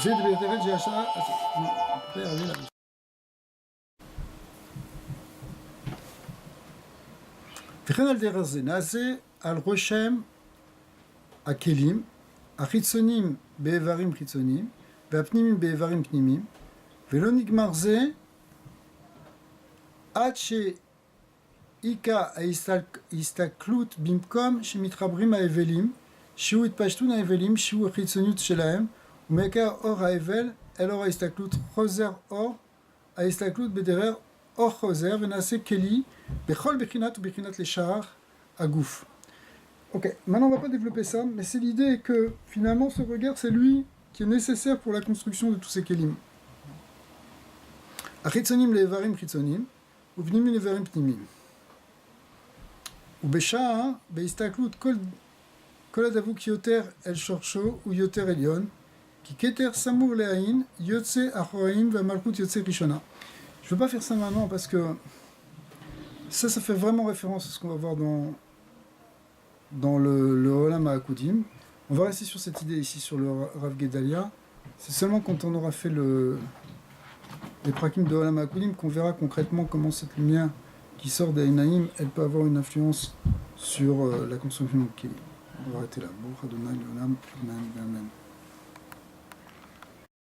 Zed be'eteret j'yasha... Non, après, allez là. וכן על דרך זה נעשה על רושם הכלים החיצוניים באיברים חיצוניים והפנימיים באיברים פנימיים ולא נגמר זה עד שעיקר ההסתכלות במקום שמתחברים ההבלים שהוא התפשטות ההבלים שהוא החיצוניות שלהם ומעיקר אור ההבל אל אור ההסתכלות חוזר אור ההסתכלות בדרך אור חוזר ונעשה כלי בכל בחינת ובחינת לשער הגוף. Ok, maintenant on va pas développer ça, mais c'est l'idée que finalement ce regard c'est lui qui est nécessaire pour la construction de tous ces kelim. החיצונים לאיברים חיצוניים ופנימיים לאיברים פנימיים. ובשעה בהסתכלות כל הדבוק יותר אל שורשו הוא יותר עליון, כי כתר סמור לעין יוצא אחוריים והמלכות יוצא ראשונה. Je ne veux pas faire ça maintenant parce que ça fait vraiment référence à ce qu'on va voir dans le Olam HaAkudim. On va rester sur cette idée ici sur le Rav Gedalia. C'est seulement quand on aura fait les prakim de Olam HaAkudim qu'on verra concrètement comment cette lumière qui sort d'Ainaïm, elle peut avoir une influence sur la construction de Kili. On va arrêter là. Baruch Adonai L'Olam, Amen, Amen.